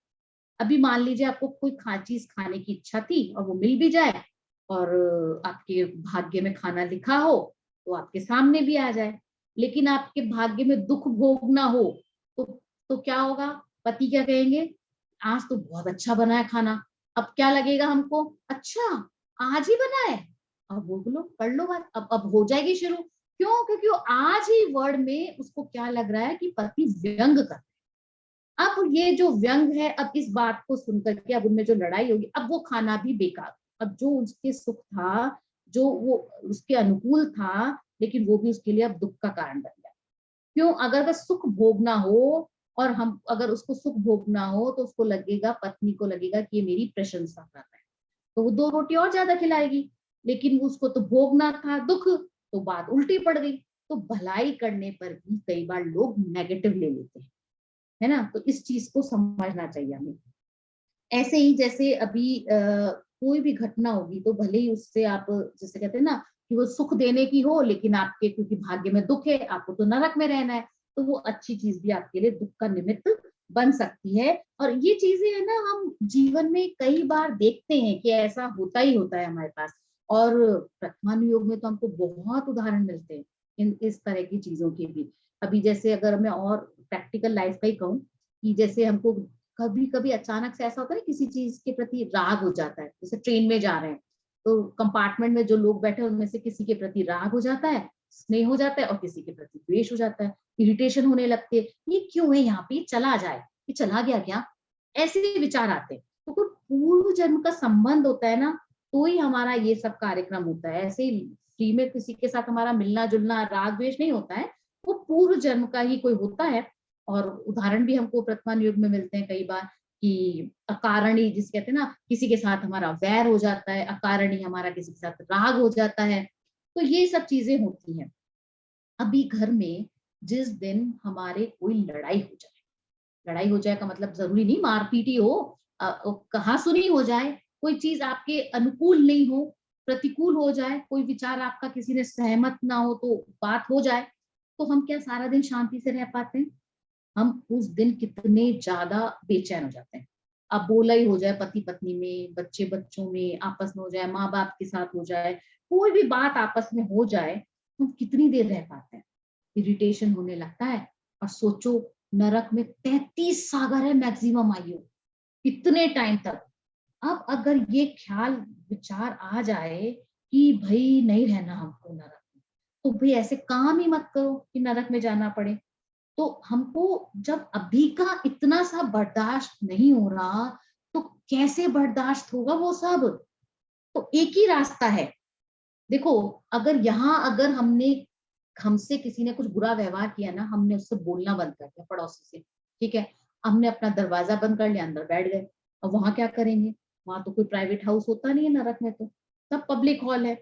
S1: अभी मान लीजिए आपको कोई चीज खाने की इच्छा थी और वो मिल भी जाए, और आपके भाग्य में खाना लिखा हो तो आपके सामने भी आ जाए, लेकिन आपके भाग्य में दुख भोगना हो तो तो क्या होगा। पति क्या कहेंगे, आज तो बहुत अच्छा बना है खाना। अब क्या लगेगा हमको, अच्छा आज ही बना है, अब भोग लो, कर लो बात, अब हो जाएगी शुरू। क्यों, क्योंकि वो आज ही वर्ड में उसको क्या लग रहा है कि पति व्यंग कर। अब ये जो व्यंग है, अब इस बात को सुनकर के अब उनमें जो लड़ाई होगी, अब वो खाना भी बेकार। अब जो उसके सुख था, जो वो उसके अनुकूल था, लेकिन वो भी उसके लिए अब दुख का कारण बन गया। क्यों, अगर सुख भोगना हो, और हम अगर उसको सुख भोगना हो तो उसको लगेगा, पत्नी को लगेगा कि ये मेरी प्रशंसा कर रहा है, तो वो 2 रोटी और ज्यादा खिलाएगी। लेकिन उसको तो भोगना था दुख, तो बात उल्टी पड़ गई। तो भलाई करने पर भी कई बार लोग नेगेटिव ले लेते हैं, है ना। तो इस चीज को समझना चाहिए हमें। ऐसे ही जैसे अभी कोई भी घटना होगी तो भले ही उससे आप, जैसे कहते हैं ना कि वो सुख देने की हो, लेकिन आपके क्योंकि भाग्य में दुख है, आपको तो नरक में रहना है, तो वो अच्छी चीज भी आपके लिए दुख का निमित्त बन सकती है। और ये चीजें है ना, हम जीवन में कई बार देखते हैं कि ऐसा होता ही होता है हमारे पास। और वर्तमान में तो हमको बहुत उदाहरण मिलते हैं इन इस तरह की चीजों के भी। अभी जैसे अगर मैं और प्रैक्टिकल लाइफ का ही कहूँ, कि जैसे हमको कभी कभी अचानक से ऐसा होता है ना, किसी चीज के प्रति राग हो जाता है। जैसे ट्रेन में जा रहे हैं, तो कंपार्टमेंट में जो लोग बैठे हैं उनमें से किसी के प्रति राग हो जाता है, स्नेह हो जाता है, और किसी के प्रति द्वेष हो जाता है, इरिटेशन होने लगती है, ये क्यों है यहाँ पे, चला जाए, ये चला गया क्या, ऐसे ही विचार आते हैं। तो कोई पूर्व जन्म का संबंध होता है ना, तो ही हमारा ये सब कार्यक्रम होता है। ऐसे ही फ्री में किसी के साथ हमारा मिलना जुलना राग द्वेष नहीं होता है, वो पूर्व जन्म का ही कोई होता है। और उदाहरण भी हमको वर्तमान युग में मिलते हैं कई बार, कि अकारण ही, जिसे कहते हैं ना, किसी के साथ हमारा वैर हो जाता है, अकारण ही हमारा किसी के साथ राग हो जाता है। तो ये सब चीजें होती हैं। अभी घर में जिस दिन हमारे कोई लड़ाई हो जाए, लड़ाई हो जाए का मतलब जरूरी नहीं मारपीट ही हो, कहा सुनी हो जाए, कोई चीज आपके अनुकूल नहीं हो, प्रतिकूल हो जाए, कोई विचार आपका किसी ने सहमत ना हो, तो बात हो जाए, तो हम क्या सारा दिन शांति से रह पाते हैं। हम उस दिन कितने ज्यादा बेचैन हो जाते हैं। अब बोला ही हो जाए पति पत्नी में, बच्चे बच्चों में, आपस में हो जाए, माँ बाप के साथ हो जाए, कोई भी बात आपस में हो जाए, तो हम कितनी देर रह पाते हैं। इरिटेशन होने लगता है। और सोचो, नरक में 33 सागर है मैक्सिमम आयु, इतने टाइम तक। अब अगर ये ख्याल विचार आ जाए कि भाई नहीं रहना हमको नरक में, तो भाई ऐसे काम ही मत करो कि नरक में जाना पड़े। तो हमको जब अभी का इतना सा बर्दाश्त नहीं हो रहा, तो कैसे बर्दाश्त होगा वो सब। तो एक ही रास्ता है। देखो, अगर यहाँ अगर हमने, हमसे किसी ने कुछ बुरा व्यवहार किया ना, हमने उससे बोलना बंद कर दिया, पड़ोसी से, ठीक है, हमने अपना दरवाजा बंद कर लिया, अंदर बैठ गए। अब वहां क्या करेंगे, वहां तो कोई प्राइवेट हाउस होता नहीं है नरक में, तो सब पब्लिक हॉल है।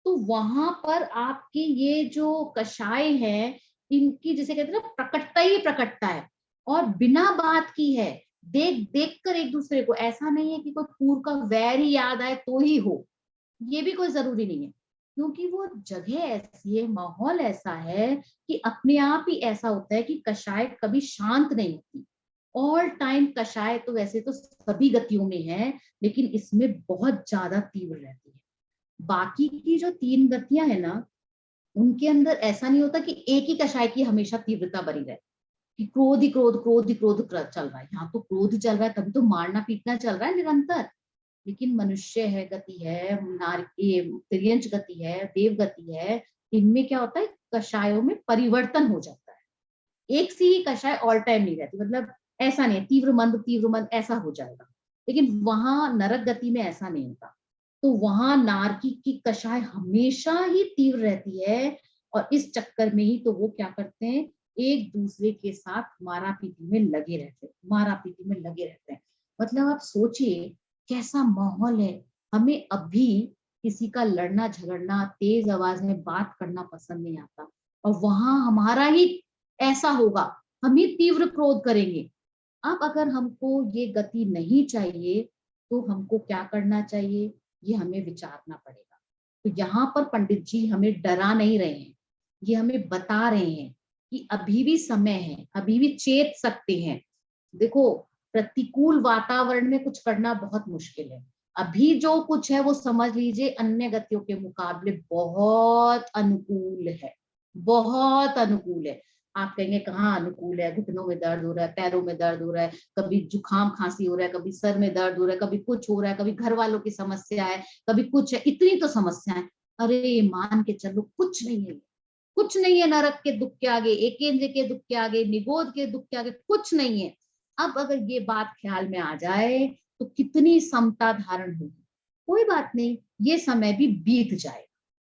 S1: तो वहां पर आपकी ये जो कषाय है, इनकी जिसे कहते हैं ना, प्रकटता ही प्रकटता है, और बिना बात की है, देख देख कर एक दूसरे को। ऐसा नहीं है कि कोई पूर्व का वैर ही याद आए तो ही हो, ये भी कोई जरूरी नहीं है। क्योंकि वो जगह ऐसी है, माहौल ऐसा है कि अपने आप ही ऐसा होता है कि कषाय कभी शांत नहीं होती। ऑल टाइम कषाय तो वैसे तो सभी गतियों में है, लेकिन इसमें बहुत ज्यादा तीव्र रहती है। बाकी की जो 3 गतियां है ना, उनके अंदर ऐसा नहीं होता कि एक ही कषाय की हमेशा तीव्रता बनी रहे, कि क्रोध ही क्रोध, क्रोध ही क्रोध चल रहा है। यहाँ तो क्रोध ही चल रहा है, तभी तो मारना पीटना चल रहा है निरंतर। लेकिन मनुष्य है, गति है, तिर्यंच गति है, देव गति है, इनमें क्या होता है, कषायों में परिवर्तन हो जाता है। एक सी ही कषाय ऑल टाइम नहीं रहती, मतलब ऐसा नहीं है तीव्र मंद ऐसा हो जाएगा। लेकिन वहां नरक गति में ऐसा नहीं होता। तो वहां नारकी की कषाय हमेशा ही तीव्र रहती है। और इस चक्कर में ही तो वो क्या करते हैं, एक दूसरे के साथ मारा पीटी में लगे रहते हैं, मारा पीटी में लगे रहते हैं। मतलब आप सोचिए कैसा माहौल है। हमें अभी किसी का लड़ना झगड़ना, तेज आवाज में बात करना पसंद नहीं आता, और वहां हमारा ही ऐसा होगा, हम ही तीव्र क्रोध करेंगे। अब अगर हमको ये गति नहीं चाहिए तो हमको क्या करना चाहिए, ये हमें विचारना पड़ेगा। तो यहाँ पर पंडित जी हमें डरा नहीं रहे हैं, ये हमें बता रहे हैं कि अभी भी समय है, अभी भी चेत सकते हैं। देखो, प्रतिकूल वातावरण में कुछ करना बहुत मुश्किल है। अभी जो कुछ है वो समझ लीजिए अन्य गतियों के मुकाबले बहुत अनुकूल है, बहुत अनुकूल है। आप कहेंगे कहाँ अनुकूल है, घुटनों में दर्द हो रहा है, पैरों में दर्द हो रहा है, कभी जुकाम खांसी हो रहा है, कभी सर में दर्द हो रहा है, कभी कुछ हो रहा है, कभी घर वालों की समस्या है, कभी कुछ है, इतनी तो समस्या है। अरे मान के चलो कुछ नहीं है, कुछ नहीं है नरक के दुख के आगे, एकेंद्र के दुख के आगे, निगोद के दुख के आगे कुछ नहीं है। अब अगर ये बात ख्याल में आ जाए तो कितनी समता धारण होगी। कोई बात नहीं, ये समय भी बीत जाएगा,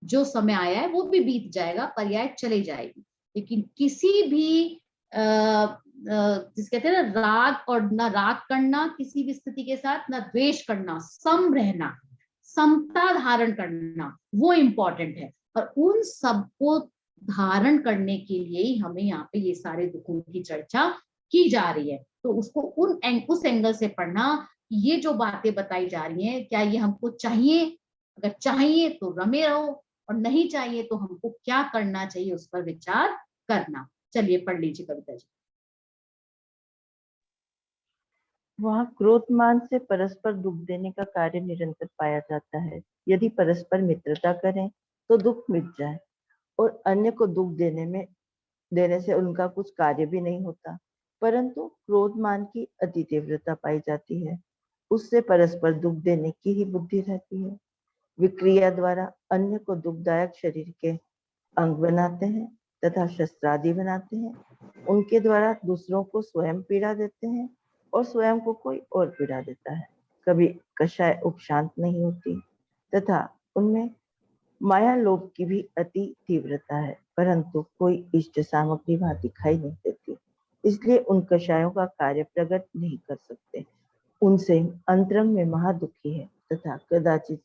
S1: जो समय आया है वो भी बीत जाएगा, पर्याय चले जाएगी। लेकिन किसी भी जिस कहते हैं ना राग, और ना राग करना किसी भी स्थिति के साथ, ना द्वेष करना, सम रहना, समता धारण करना, वो इम्पोर्टेंट है। और उन सबको धारण करने के लिए ही हमें यहाँ पे ये सारे दुखों की चर्चा की जा रही है। तो उसको उस एंगल से पढ़ना, ये जो बातें बताई जा रही हैं क्या ये हमको चाहिए, अगर चाहिए तो रमे रहो, और नहीं चाहिए तो हमको क्या करना चाहिए उस पर विचार करना। चलिए पढ़ लीजिए कविता जी।
S2: वहाँ क्रोधमान से परस्पर दुख देने का कार्य निरंतर पाया जाता है। यदि परस्पर मित्रता करें तो दुख मिट जाए, और अन्य को दुख देने से उनका कुछ कार्य भी नहीं होता। परंतु क्रोधमान की अति तीव्रता पाई जाती है, उससे परस्पर दुख देने की ही बुद्धि रहती है। विक्रिया द्वारा अन्य को दुखदायक शरीर के अंग बनाते हैं तथा शस्त्रादि बनाते हैं। उनके द्वारा दूसरों को स्वयं पीड़ा देते हैं और स्वयं को कोई और पीड़ा देता है। कभी कषाय उपशांत नहीं होती तथा उनमें माया लोभ की भी अति तीव्रता है, परंतु कोई इष्ट सामग्री वहां दिखाई नहीं देती, इसलिए उन कषायों का कार्य प्रकट नहीं कर सकते। उनसे अंतरंग में महादुखी है तथा कदाचित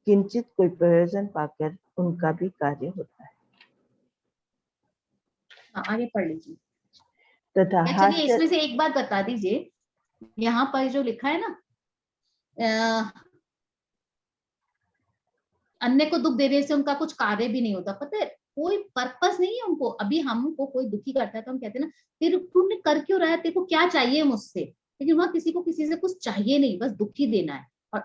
S2: किंचित कोई प्रयोजन पाकर उनका भी कार्य होता है।
S1: हाँ, आगे पढ़ लीजिए।
S2: तथा
S1: चलिए
S2: हास्य
S1: इसमें से एक बात बता दीजिए, यहाँ पर जो लिखा है ना, अन्य को दुख देने से उनका कुछ कार्य भी नहीं होता। पता है, कोई पर्पस नहीं है उनको। अभी हमको कोई दुखी करता है तो हम कहते हैं ना, तेरे तूने कर क्यों रहा है, तेरे को क्या चाहिए मुझसे। लेकिन वहां किसी को किसी से कुछ चाहिए नहीं, बस दुखी देना है। और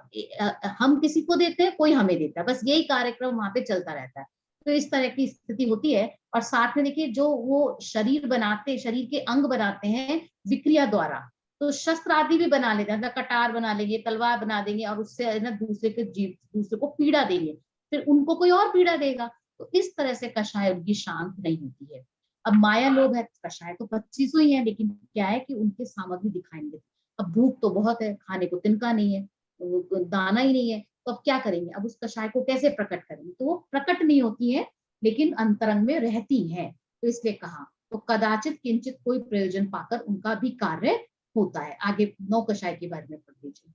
S1: हम किसी को देते हैं, कोई हमें देता है, बस यही कार्यक्रम वहां पे चलता रहता है। तो इस तरह की स्थिति होती है। और साथ में देखिए, जो वो शरीर बनाते, शरीर के अंग बनाते हैं विक्रिया द्वारा, तो शस्त्र आदि भी बना लेते हैं, कटार बना लेंगे, तलवार बना देंगे, और उससे ना दूसरे को पीड़ा देंगे, फिर उनको कोई और पीड़ा देगा। तो इस तरह से कषाय उनकी शांत नहीं होती है। अब माया लोभ है, कषाय तो 25 ही है, लेकिन क्या है कि उनके सामग्री दिखाई नहीं देती। अब भूख तो बहुत है, खाने को तिनका नहीं है, तो दाना ही नहीं है, तो अब क्या करेंगे, अब उस कषाय को कैसे प्रकट करेंगे। तो वो प्रकट नहीं होती है, लेकिन अंतरंग में रहती है। तो इसलिए कहा, तो कदाचित किंचित कोई प्रयोजन पाकर उनका भी कार्य होता है। आगे 9 कषाय के बारे में पढ़ लीजिए।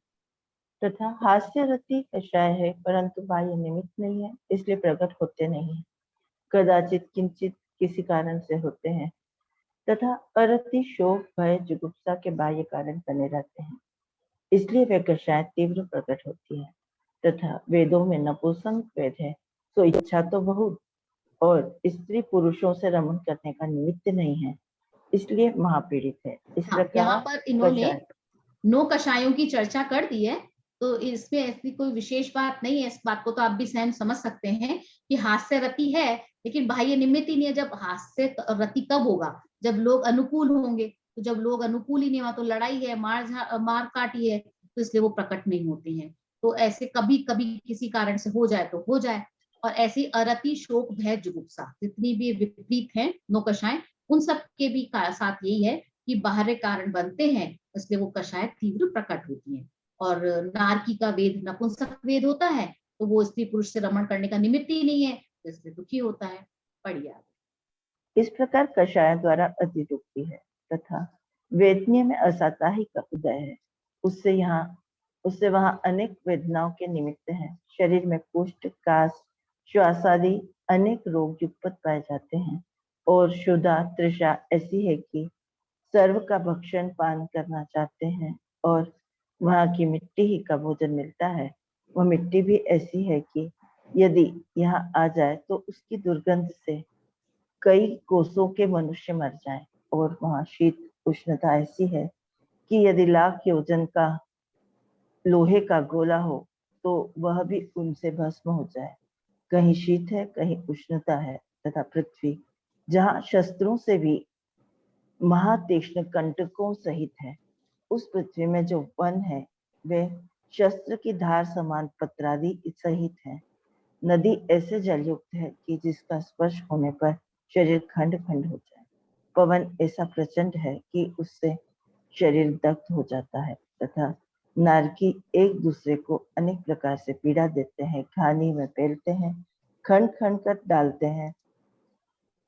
S2: तथा हास्य रति कषाय है, परंतु बाह्य निमित्त नहीं है, इसलिए प्रकट होते नहीं है। कदाचित किंचित किसी कारण से होते हैं तथा अरति शोक भय जुगुप्सा के बाह्य कारण बने रहते हैं, इसलिए वे कषाय तीव्र प्रकट होती है। तथा वेदों में नपुंसक वेद है, तो इच्छा तो बहुत, और स्त्री पुरुषों से रमण करने का निमित्त नहीं है, इसलिए महापीड़ित है। इस
S1: हाँ, यहाँ
S2: प्रकार
S1: पर इन्होंने
S2: कषाय
S1: 9 कषायों की चर्चा कर दी है। तो इसमें ऐसी कोई विशेष बात नहीं है। इस बात को तो आप भी सहन समझ सकते हैं कि हास्य रति है, लेकिन बाह्य निमित्त ही नहीं है। जब हास्य रति कब होगा, जब लोग अनुकूल होंगे। तो जब लोग अनुकूल ही नहीं हुआ तो लड़ाई है, मार काट ही है, तो इसलिए वो प्रकट नहीं होते हैं। तो ऐसे कभी कभी किसी कारण से हो जाए तो हो जाए। और ऐसी अरति शोक भय जुगुप्सा जितनी भी विपरीत है 9 कषाएं, उन सब के भी साथ यही है कि बाहरी कारण बनते हैं, इसलिए वो कषाय तीव्र प्रकट होती है। और नारकी का वेद नपुंसक वेद होता है, तो वो स्त्री पुरुष से रमण करने का निमित्त ही नहीं है, तो इसलिए दुखी होता है। बढ़िया।
S2: इस प्रकार कषायों द्वारा अतीत उगती है तथा वेदनीय में असाताही का उदय है। उससे वहां अनेक वेदनाओं के निमित्त हैं। शरीर में कुष्ठ, कास, श्वास आदि अनेक रोग युगपत पाए जाते हैं और क्षुधा तृषा ऐसी है कि सर्व का भक्षण पान करना चाहते हैं और वहां की मिट्टी ही का भोजन मिलता है। वह मिट्टी भी ऐसी है कि यदि यहाँ आ जाए तो उसकी दुर्गंध से कई कोसों के मनुष्य मर जाएं और वहां शीत उष्णता ऐसी है कि यदि लाख योजन का लोहे का गोला हो तो वह भी उनसे भस्म हो जाए। कहीं शीत है, कहीं उष्णता है तथा पृथ्वी जहाँ शस्त्रों से भी महातीक्ष्ण कंटकों सहित है, उस पृथ्वी में जो वन है वे शस्त्र की धार समान पत्रादि सहित है। नदी ऐसे जलयुक्त है कि जिसका स्पर्श होने पर शरीर खंड खंड हो जाए। पवन ऐसा प्रचंड है कि उससे शरीर दग्ध हो जाता है तथा नारकी एक दूसरे को अनेक प्रकार से पीड़ा देते हैं। घानी में पेलते हैं, खंड खंड कर डालते हैं,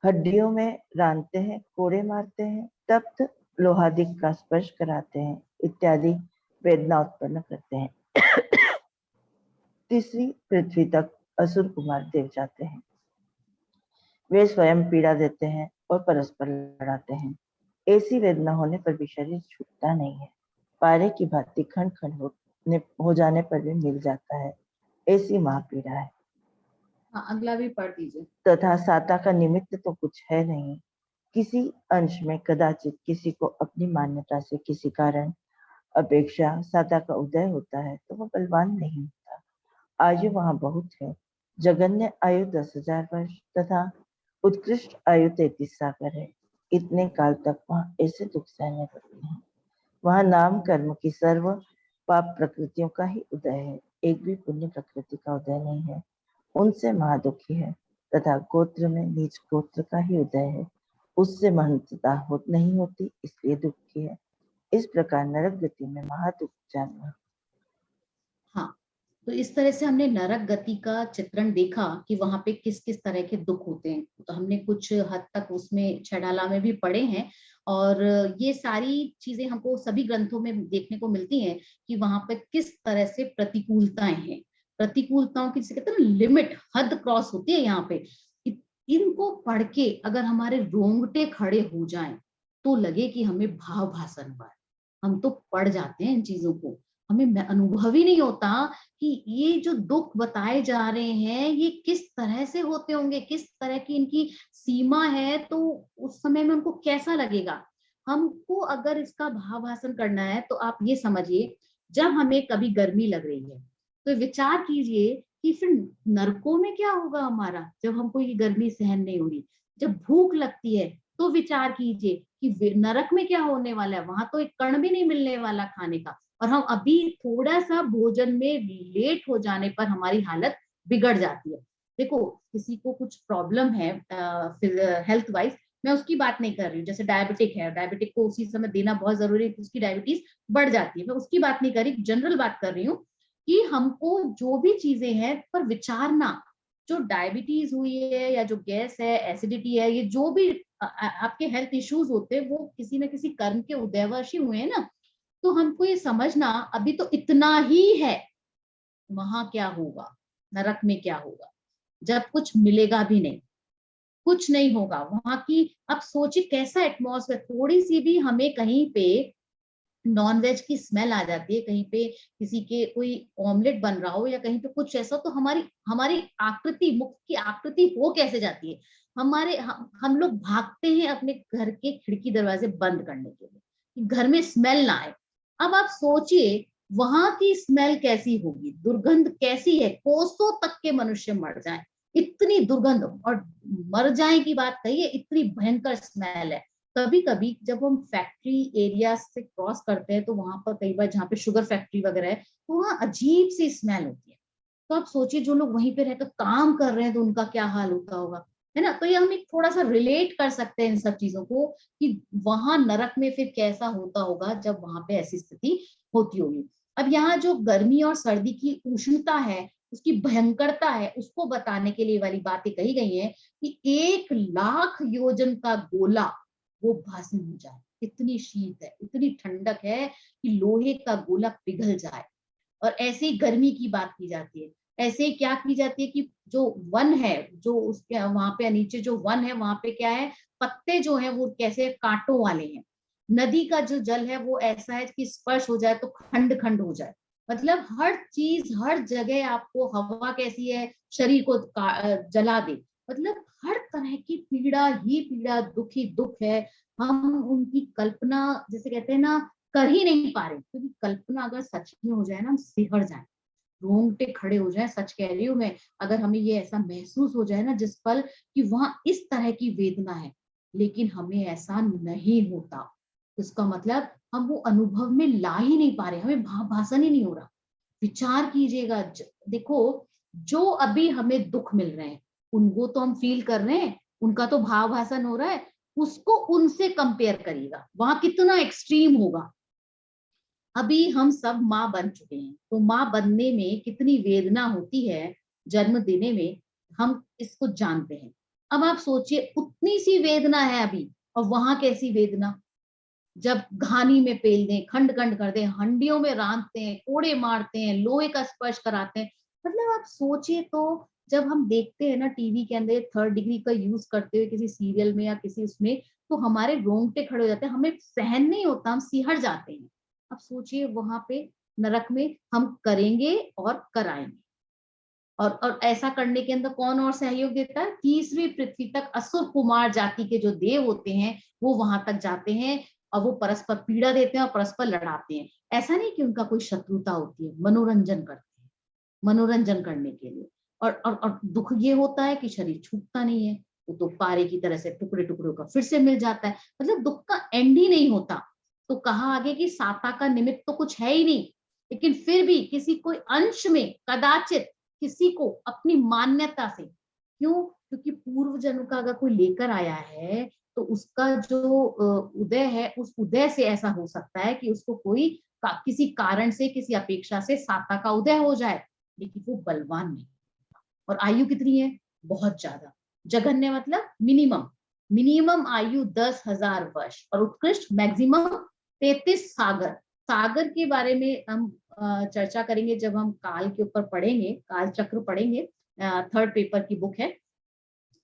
S2: हड्डियों में रांधते हैं, कोड़े मारते हैं, तप्त लोहादिक का स्पर्श कराते हैं इत्यादि वेदना उत्पन्न करते हैं। तीसरी पृथ्वी तक असुर कुमार देव जाते हैं। वे स्वयं पीड़ा देते हैं और परस्पर लड़ाते हैं। ऐसी वेदना होने पर भी शरीर छूटता नहीं है। पारे की भांति खंड खंड हो जाने पर भी मिल जाता है। ऐसी महापीड़ा है।
S1: अगला भी पढ़ दीजिए।
S2: तथा साता का निमित्त तो कुछ है नहीं। किसी अंश में कदाचित किसी को अपनी मान्यता से किसी कारण अपेक्षा साता का उदय होता है तो वह बलवान नहीं होता। आयु वहां बहुत है। जगन्य आयु 10,000 वर्ष तथा उत्कृष्ट आयु 33 सागर है। इतने काल तक वहां ऐसे दुख सहने पड़ते हैं। वहां नाम कर्म की सर्व पाप प्रकृतियों का ही उदय है, एक भी पुण्य प्रकृति का उदय नहीं है। उनसे महादुखी है तथा गोत्र में नीच गोत्र का ही उदय है, उससे महंतता नहीं होती, इसलिए दुखी है। इस प्रकार नरक गति में महादुख जानना।
S1: हाँ, तो इस तरह से हमने नरक गति का चित्रण देखा कि वहां पे किस किस तरह के दुख होते हैं। तो हमने कुछ हद तक उसमें छडाला में भी पढ़े हैं और ये सारी चीजें हमको सभी ग्रंथों में देखने को मिलती हैं कि वहां पे किस तरह से प्रतिकूलताएं हैं। प्रतिकूलताओं की जिसे कहते हैं लिमिट, हद क्रॉस होती है यहाँ पे। इनको पढ़ के अगर हमारे रोंगटे खड़े हो जाएं तो लगे कि हमें भाव भाषण हुआ है। हम तो पढ़ जाते हैं इन चीजों को, हमें अनुभव ही नहीं होता कि ये जो दुख बताए जा रहे हैं ये किस तरह से होते होंगे, किस तरह की इनकी सीमा है, तो उस समय में उनको कैसा लगेगा। हमको अगर इसका भावासन करना है तो आप ये समझिए, जब हमें कभी गर्मी लग रही है तो विचार कीजिए कि फिर नरकों में क्या होगा हमारा, जब हमको ये गर्मी सहन नहीं हो रही। जब भूख लगती है तो विचार कीजिए कि नरक में क्या होने वाला है, वहां तो एक कण भी नहीं मिलने वाला खाने का, और हम अभी थोड़ा सा भोजन में लेट हो जाने पर हमारी हालत बिगड़ जाती है। देखो, किसी को कुछ प्रॉब्लम है हेल्थ वाइज, मैं उसकी बात नहीं कर रही हूँ। जैसे डायबिटिक है, डायबिटिक को उसी समय देना बहुत जरूरी है, उसकी डायबिटीज बढ़ जाती है, मैं उसकी बात नहीं कर रही, जनरल बात कर रही हूँ कि हमको जो भी चीजें हैं पर विचारना। जो डायबिटीज हुई है या जो गैस है, एसिडिटी है, ये जो भी आपके हेल्थ इश्यूज होते हैं वो किसी न किसी कर्म के उदयवश ही हुए हैं ना। तो हमको ये समझना अभी तो इतना ही है, वहां क्या होगा, नरक में क्या होगा, जब कुछ मिलेगा भी नहीं, कुछ नहीं होगा वहां की। अब सोचिए कैसा एटमॉस्फेयर, थोड़ी सी भी हमें कहीं पे नॉन वेज की स्मेल आ जाती है, कहीं पे किसी के कोई ऑमलेट बन रहा हो या कहीं पे कुछ ऐसा, तो हमारी हमारी आकृति, मुख की आकृति हो कैसे जाती है। हम लोग भागते हैं अपने घर के खिड़की दरवाजे बंद करने के लिए कि घर में स्मेल ना आए। अब आप सोचिए वहां की स्मेल कैसी होगी, दुर्गंध कैसी है, कोसों तक के मनुष्य मर जाए, इतनी दुर्गंध। और मर जाए की बात कहिए, इतनी भयंकर स्मेल है। कभी कभी जब हम फैक्ट्री एरिया से क्रॉस करते हैं तो वहां पर कई बार जहाँ पे शुगर फैक्ट्री वगैरह है तो वहां अजीब सी स्मेल होती है। तो आप सोचिए जो लोग वहीं पे रहकर काम कर रहे हैं तो उनका क्या हाल होता होगा, है ना। तो ये हम एक थोड़ा सा रिलेट कर सकते हैं इन सब चीजों को कि वहां नरक में फिर कैसा होता होगा जब वहां पे ऐसी स्थिति होती होगी। अब यहाँ जो गर्मी और सर्दी की उष्णता है उसकी भयंकरता है, उसको बताने के लिए वाली बातें कही गई हैं कि 1,00,000 योजन का गोला वो भस्म हो जाए, इतनी शीत है, इतनी ठंडक है कि लोहे का गोला पिघल जाए। और ऐसे ही गर्मी की बात की जाती है। ऐसे ही क्या की जाती है कि जो वन है, जो उसके वहां पे नीचे जो वन है वहां पे क्या है, पत्ते जो है वो कैसे कांटों वाले हैं। नदी का जो जल है वो ऐसा है कि स्पर्श हो जाए तो खंड खंड हो जाए। मतलब हर चीज हर जगह आपको, हवा कैसी है, शरीर को जला दे। मतलब हर तरह की पीड़ा ही पीड़ा, दुख ही दुख है। हम उनकी कल्पना, जैसे कहते हैं ना, कर ही नहीं पा रहे, क्योंकि कल्पना अगर सच में हो जाए ना, हम सिहर जाए, रोंगटे खड़े हो जाए। सच कह रही हूँ मैं, अगर हमें ये ऐसा महसूस हो जाए ना जिस पल कि वहां इस तरह की वेदना है, लेकिन हमें ऐसा नहीं होता, इसका मतलब हम वो अनुभव में ला ही नहीं पा रहे, हमें भाषण ही नहीं हो रहा। विचार कीजिएगा, देखो, जो अभी हमें दुख मिल रहे हैं उनको तो हम फील कर रहे हैं, उनका तो भाव भाषण हो रहा है, उसको उनसे कंपेयर करिएगा, वहां कितना एक्सट्रीम होगा। अभी हम सब माँ बन चुके हैं, तो माँ बनने में कितनी वेदना होती है, जन्म देने में, हम इसको जानते हैं। अब आप सोचिए, उतनी सी वेदना है अभी, और वहां कैसी वेदना, जब घानी में पेल दें, खंड खंड कर दें, हंडियों में रांधते हैं, कोड़े मारते हैं, लोहे का स्पर्श कराते हैं। मतलब आप सोचिए तो, जब हम देखते हैं ना टीवी के अंदर 3rd डिग्री का यूज करते हुए किसी सीरियल में या किसी उसमें, तो हमारे रोंगटे खड़े हो जाते हैं, हमें सहन नहीं होता, हम सिहर जाते हैं। अब सोचिए वहां पे नरक में हम करेंगे और कराएंगे। और ऐसा करने के अंदर कौन और सहयोग देता है, 3री पृथ्वी तक असुर कुमार जाति के जो देव होते हैं वो वहां तक जाते हैं, और वो परस्पर पीड़ा देते हैं और परस्पर लड़ाते हैं। ऐसा नहीं कि उनका कोई शत्रुता होती है, मनोरंजन करते हैं, मनोरंजन करने के लिए। और दुख ये होता है कि शरीर छूटता नहीं है, वो तो पारे की तरह से टुकड़े टुकड़ों का फिर से मिल जाता है। मतलब दुख का एंड ही नहीं होता। तो कहा आगे कि साता का निमित्त तो कुछ है ही नहीं, लेकिन फिर भी किसी कोई अंश में कदाचित किसी को अपनी मान्यता से, क्यों, क्योंकि पूर्व जन्म का अगर कोई लेकर आया है, तो उसका जो उदय है, उस उदय से ऐसा हो सकता है कि उसको कोई किसी कारण से, किसी अपेक्षा से साता का उदय हो जाए, लेकिन वो बलवान नहीं। और आयु कितनी है, बहुत ज्यादा। जघन्य मतलब मिनिमम, मिनिमम आयु 10,000 वर्ष, और उत्कृष्ट मैक्सिमम 33 सागर। सागर के बारे में हम चर्चा करेंगे जब हम काल के ऊपर पढ़ेंगे, काल चक्र पढ़ेंगे, 3rd पेपर की बुक है,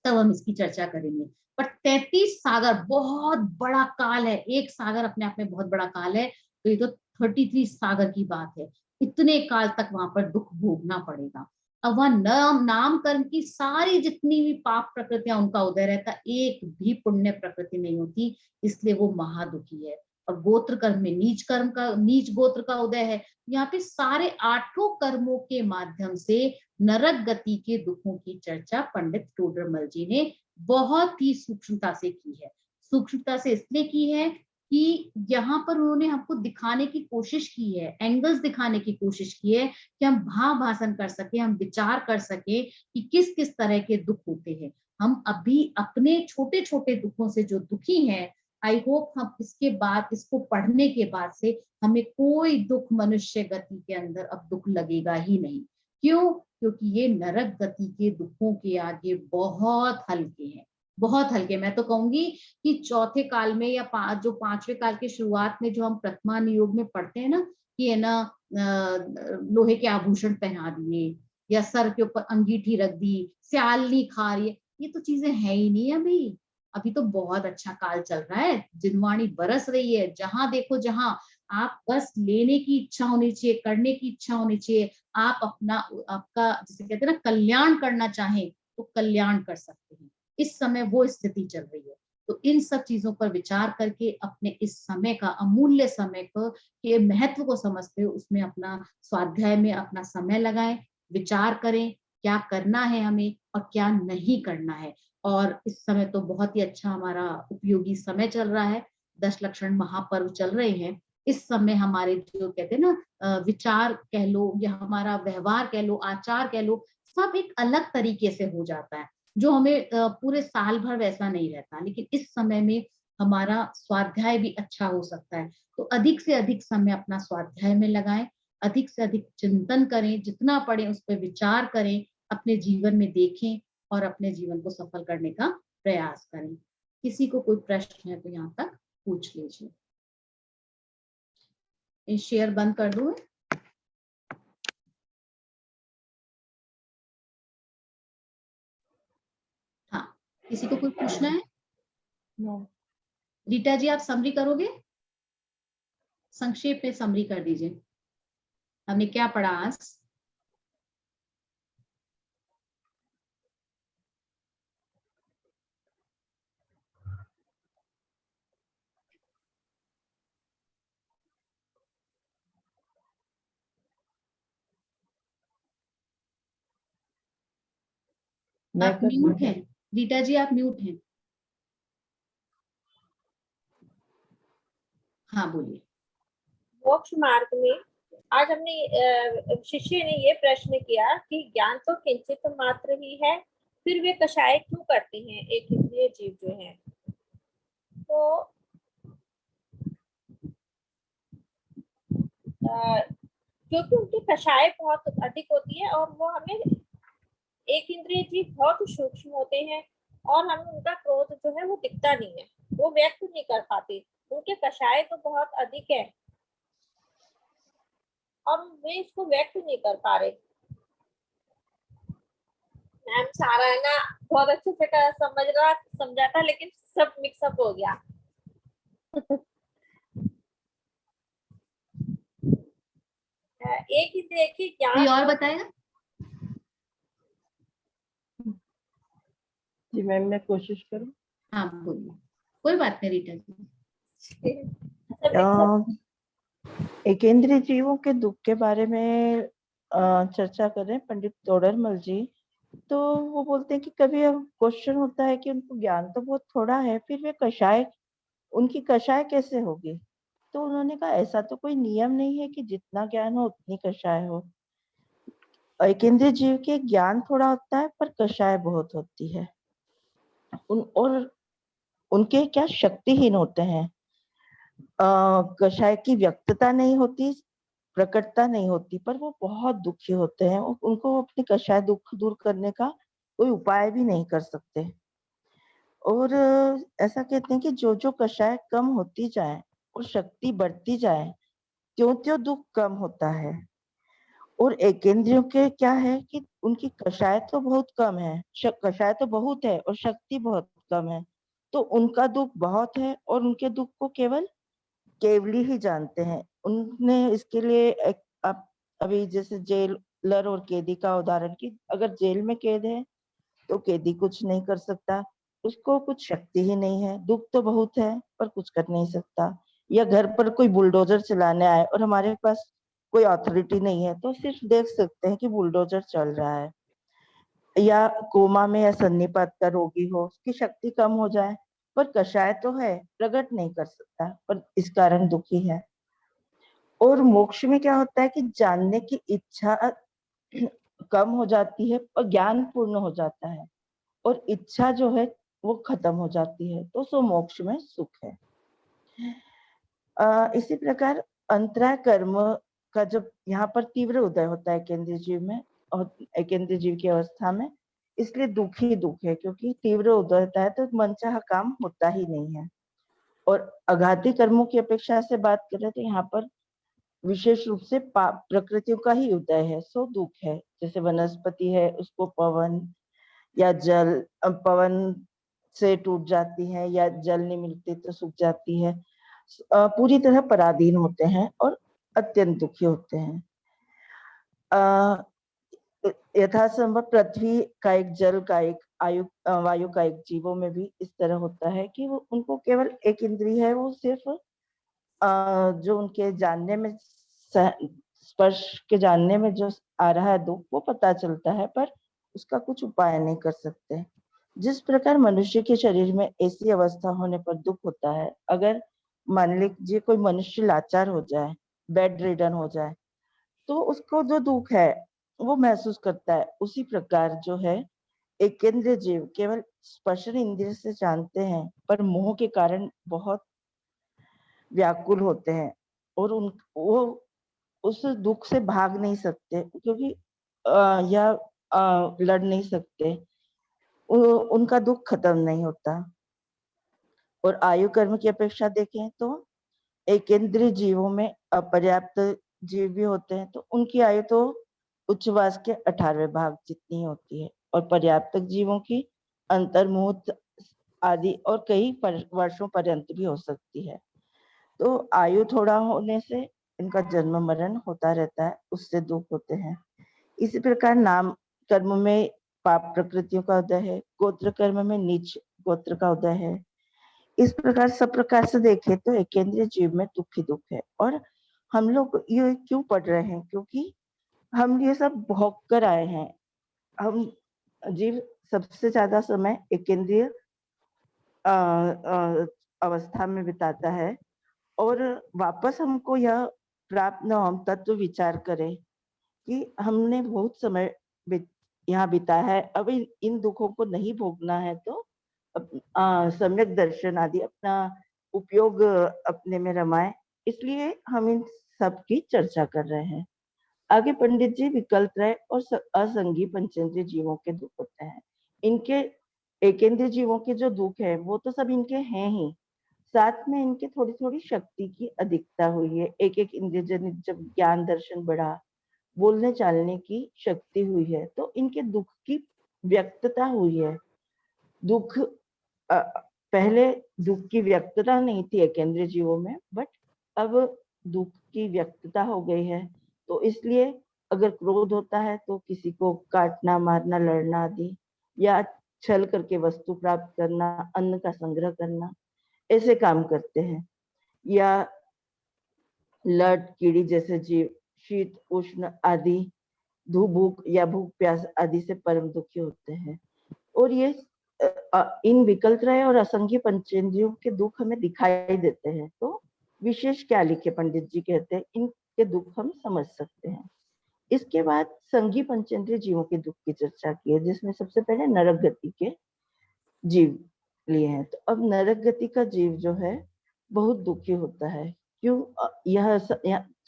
S1: तब हम इसकी चर्चा करेंगे। पर 33 सागर बहुत बड़ा काल है, एक सागर अपने आप में बहुत बड़ा काल है, तो ये तो 33 सागर की बात है। इतने काल तक वहां पर दुख भोगना पड़ेगा। अब वहां नाम कर्म की सारी जितनी भी पाप प्रकृतियां, उनका उदय रहता, एक भी पुण्य प्रकृति नहीं होती, इसलिए वो महादुखी है। और गोत्र कर्म में नीच गोत्र का उदय है। यहाँ पे सारे 8 कर्मों के माध्यम से नरक गति के दुखों की चर्चा पंडित टोडरमल जी ने बहुत ही सूक्ष्मता से की है। सूक्ष्मता से इसलिए की है कि यहाँ पर उन्होंने हमको दिखाने की कोशिश की है, एंगल्स दिखाने की कोशिश की है, कि हम भाव भाषण कर सके, हम विचार कर सके कि किस किस तरह के दुख होते हैं। हम अभी अपने छोटे छोटे दुखों से जो दुखी हैं, आई होप हम इसके बाद, इसको पढ़ने के बाद से हमें कोई दुख मनुष्य गति के अंदर अब दुख लगेगा ही नहीं। क्यों? क्योंकि ये नरक गति के दुखों के आगे बहुत हल्के हैं, बहुत हल्के। मैं तो कहूंगी कि चौथे काल में या जो 5वें काल के शुरुआत में जो हम प्रथमा नियोग में पढ़ते हैं ना, कि है ना, लोहे के आभूषण पहना दिए, या सर के ऊपर अंगीठी रख दी, स्यालनी खा रही है, ये तो चीजें है ही नहीं अभी। अभी तो बहुत अच्छा काल चल रहा है, जिनवाणी बरस रही है, जहां देखो जहां, आप बस लेने की इच्छा होनी चाहिए, करने की इच्छा होनी चाहिए। आप अपना, आपका जिसे कहते हैं ना, कल्याण करना चाहें तो कल्याण कर सकते हैं। इस समय वो स्थिति चल रही है। तो इन सब चीजों पर विचार करके अपने इस समय का, अमूल्य समय को, के महत्व को समझते हुए उसमें अपना स्वाध्याय में अपना समय लगाएं, विचार करें क्या करना है हमें और क्या नहीं करना है। और इस समय तो बहुत ही अच्छा हमारा उपयोगी समय चल रहा है, 10 लक्षण महापर्व चल रहे हैं। इस समय हमारे जो कहते हैं ना, विचार कह लो या हमारा व्यवहार कह लो, आचार कह लो, सब एक अलग तरीके से हो जाता है, जो हमें पूरे साल भर वैसा नहीं रहता। लेकिन इस समय में हमारा स्वाध्याय भी अच्छा हो सकता है। तो अधिक से अधिक समय अपना स्वाध्याय में लगाएं, अधिक से अधिक चिंतन करें, जितना पढ़े उस पर विचार करें, अपने जीवन में देखें और अपने जीवन को सफल करने का प्रयास करें। किसी को कोई प्रश्न है तो यहाँ तक पूछ लीजिए। ये शेयर बंद कर दूं? हाँ, किसी को कोई पूछना है? रीटा जी, आप समरी करोगे? संक्षेप में समरी कर दीजिए, हमने क्या पढ़ा आज? आप म्यूट हैं रीटा जी, आप म्यूट हैं। हाँ बोलिए।
S4: मोक्ष मार्ग में आज हमने शिष्य ने ये प्रश्न किया कि ज्ञान तो किंचित मात्र ही है, फिर वे कषाय क्यों करते हैं एक इंद्रिय जीव जो है। तो क्योंकि उनकी कषाय बहुत अधिक होती है और वो हमें एक इंद्रिय जीव बहुत सूक्ष्म होते हैं और हमें उनका क्रोध जो है वो दिखता नहीं है, वो व्यक्त नहीं कर पाते। उनके कषाय तो बहुत अधिक है और वे इसको व्यक्त नहीं कर पा रहे। मैम सारा है ना बहुत अच्छे से समझा था, लेकिन सब मिक्सअप हो गया। एक ही देखिए
S1: कोई
S4: ज्ञान
S1: और बताएगा?
S2: जी मैम, मैं कोशिश करूं।
S1: हाँ बोलिए, कोई बात नहीं रीटा जी।
S2: एकेंद्रीय जीवों के दुख के बारे में चर्चा कर रहे हैं पंडित तोडरमल जी। तो वो बोलते हैं कि कभी अब क्वेश्चन होता है कि उनको ज्ञान तो बहुत थोड़ा है, फिर वे कषाय, उनकी कषाय कैसे होगी। तो उन्होंने कहा ऐसा तो कोई नियम नहीं है कि जितना ज्ञान हो उतनी कषाय हो। एकेंद्रीय जीव के ज्ञान थोड़ा होता है पर कषाय बहुत होती है। और उनके क्या शक्तिहीन होते हैं। कषाय की व्यक्तता नहीं होती, प्रकटता नहीं होती, पर वो बहुत दुखी होते हैं। उनको अपने कषाय दुख दूर करने का कोई उपाय भी नहीं कर सकते। और ऐसा कहते हैं कि जो जो कषाय कम होती जाए और शक्ति बढ़ती जाए, त्यों त्यों दुख कम होता है। और एकेंद्रियों के क्या है कि उनकी कषाय तो बहुत कम है, कषाय तो बहुत है और शक्ति बहुत कम है, तो उनका दुख बहुत है और उनके दुख को केवल केवली ही जानते हैं। उनने इसके लिए अभी जैसे जेलर और कैदी का उदाहरण की, अगर जेल में कैद है तो कैदी कुछ नहीं कर सकता, उसको कुछ शक्ति ही नहीं है, दुख तो बहुत है पर कुछ कर नहीं सकता। या घर पर कोई बुलडोजर चलाने आए और हमारे पास कोई अथॉरिटी नहीं है, तो सिर्फ देख सकते हैं कि बुलडोजर चल रहा है। या कोमा में या सन्निपात का रोगी हो, उसकी शक्ति कम हो जाए पर कषाय तो है, प्रकट नहीं कर सकता, पर इस कारण दुखी है। और मोक्ष में क्या होता है कि जानने की इच्छा कम हो जाती है और ज्ञान पूर्ण हो जाता है और इच्छा जो है वो खत्म हो जाती है, तो सो मोक्ष में सुख है। इसी प्रकार अंतराय कर्म का जब यहाँ पर तीव्र उदय होता है केंद्रीय जीव में और केंद्रीय जीव की अवस्था में, इसलिए दुख ही दुख है, क्योंकि तीव्र उदय होता है तो मनचाहा काम होता ही नहीं है। और अघाती कर्मों की अपेक्षा से बात करें तो यहाँ पर विशेष रूप से प्रकृतियों का ही उदय है, सो दुख है। जैसे वनस्पति है, उसको पवन या जल, पवन से टूट जाती है या जल नहीं मिलती तो सूख जाती है, पूरी तरह पराधीन होते हैं और अत्यंत दुखी होते हैं। यथासंभव पृथ्वी का एक, जल का एक, वायु का एक, जीवों में भी इस तरह होता है कि वो उनको केवल एक इंद्रिय है, वो सिर्फ जो उनके जानने में, स्पर्श के जानने में जो आ रहा है दुख, वो पता चलता है पर उसका कुछ उपाय नहीं कर सकते। जिस प्रकार मनुष्य के शरीर में ऐसी अवस्था होने पर दुख होता है, अगर मान लीजिए कोई मनुष्य लाचार हो जाए, बेड रिडन हो जाए, तो उसको जो दुख है वो महसूस करता है। उसी प्रकार जो है एकेंद्रीय जीव केवल स्पर्श इंद्रिय से जानते हैं पर मोह के कारण बहुत व्याकुल होते हैं और वो उस दुख से भाग नहीं सकते, क्योंकि या लड़ नहीं सकते, उनका दुख खत्म नहीं होता। और आयु कर्म की अपेक्षा देखें तो एकेंद्रीय जीवों में अपर्याप्त जीव भी होते हैं, तो उनकी आयु तो उच्चवास के 18वें भाग जितनी होती है, और पर्याप्त जीवों की अंतर्मुहूर्त आदि और कई वर्षों पर्यंत भी हो सकती है। तो आयु थोड़ा होने से इनका जन्म मरण होता रहता है, उससे दुख होते हैं। इसी प्रकार नाम कर्म में पाप प्रकृतियों का उदय है, गोत्र कर्म में नीच गोत्र का उदय है। इस प्रकार सब प्रकार से देखें तो एकेंद्रीय जीव में दुख ही दुख है। और हम लोग ये क्यों पढ़ रहे हैं? क्योंकि हम ये सब भोग कर आए हैं। हम जीव सबसे ज्यादा समय एकेंद्रीय अवस्था में बिताता है, और वापस हमको यह प्राप्त न हम तत्व विचार करें कि हमने बहुत समय यहाँ बिताया है, अब इन दुखों को नहीं भोगना है, तो सम्यक दर्शन आदि अपना उपयोग अपने में रमाए। इसलिए हम इन सब की चर्चा कर रहे हैं। आगे पंडित जी विकल्प त्रय और असंगी पंचेंद्रिय जीवों के दुख होते हैं। इनके एकेंद्रीय जीवों के जो दुख है वो तो सब इनके हैं ही, साथ में इनके थोड़ी थोड़ी शक्ति की अधिकता हुई है। एक एक इंद्रिय जनित जब ज्ञान दर्शन बढ़ा, बोलने चालने की शक्ति हुई है, तो इनके दुख की व्यक्तता हुई है। दुख पहले दुख की व्यक्तता नहीं थी एकेंद्रीय जीवों में, बट अब दुख की व्यक्तता हो गई है। तो इसलिए अगर क्रोध होता है तो किसी को काटना, मारना, लड़ना आदि, या छल करके वस्तु प्राप्त करना, अन्न का संग्रह करना, ऐसे काम करते हैं। या लट कीड़ी जैसे जीव शीत उष्ण आदि, भूख या भूख प्यास आदि से परम दुखी होते हैं। और ये इन विकल्प रहे और असंख्य पंचेंद्रियों के दुख हमें दिखाई देते हैं। तो विशेष क्या लिखे पंडित जी कहते हैं, इनके दुख हम समझ सकते हैं। इसके बाद संघी पंचेंद्रिय जीवों के दुख की चर्चा की है, जिसमें सबसे पहले नरक गति के जीव लिए हैं। तो अब नरक गति का जीव जो है बहुत दुखी होता है। क्यों? यह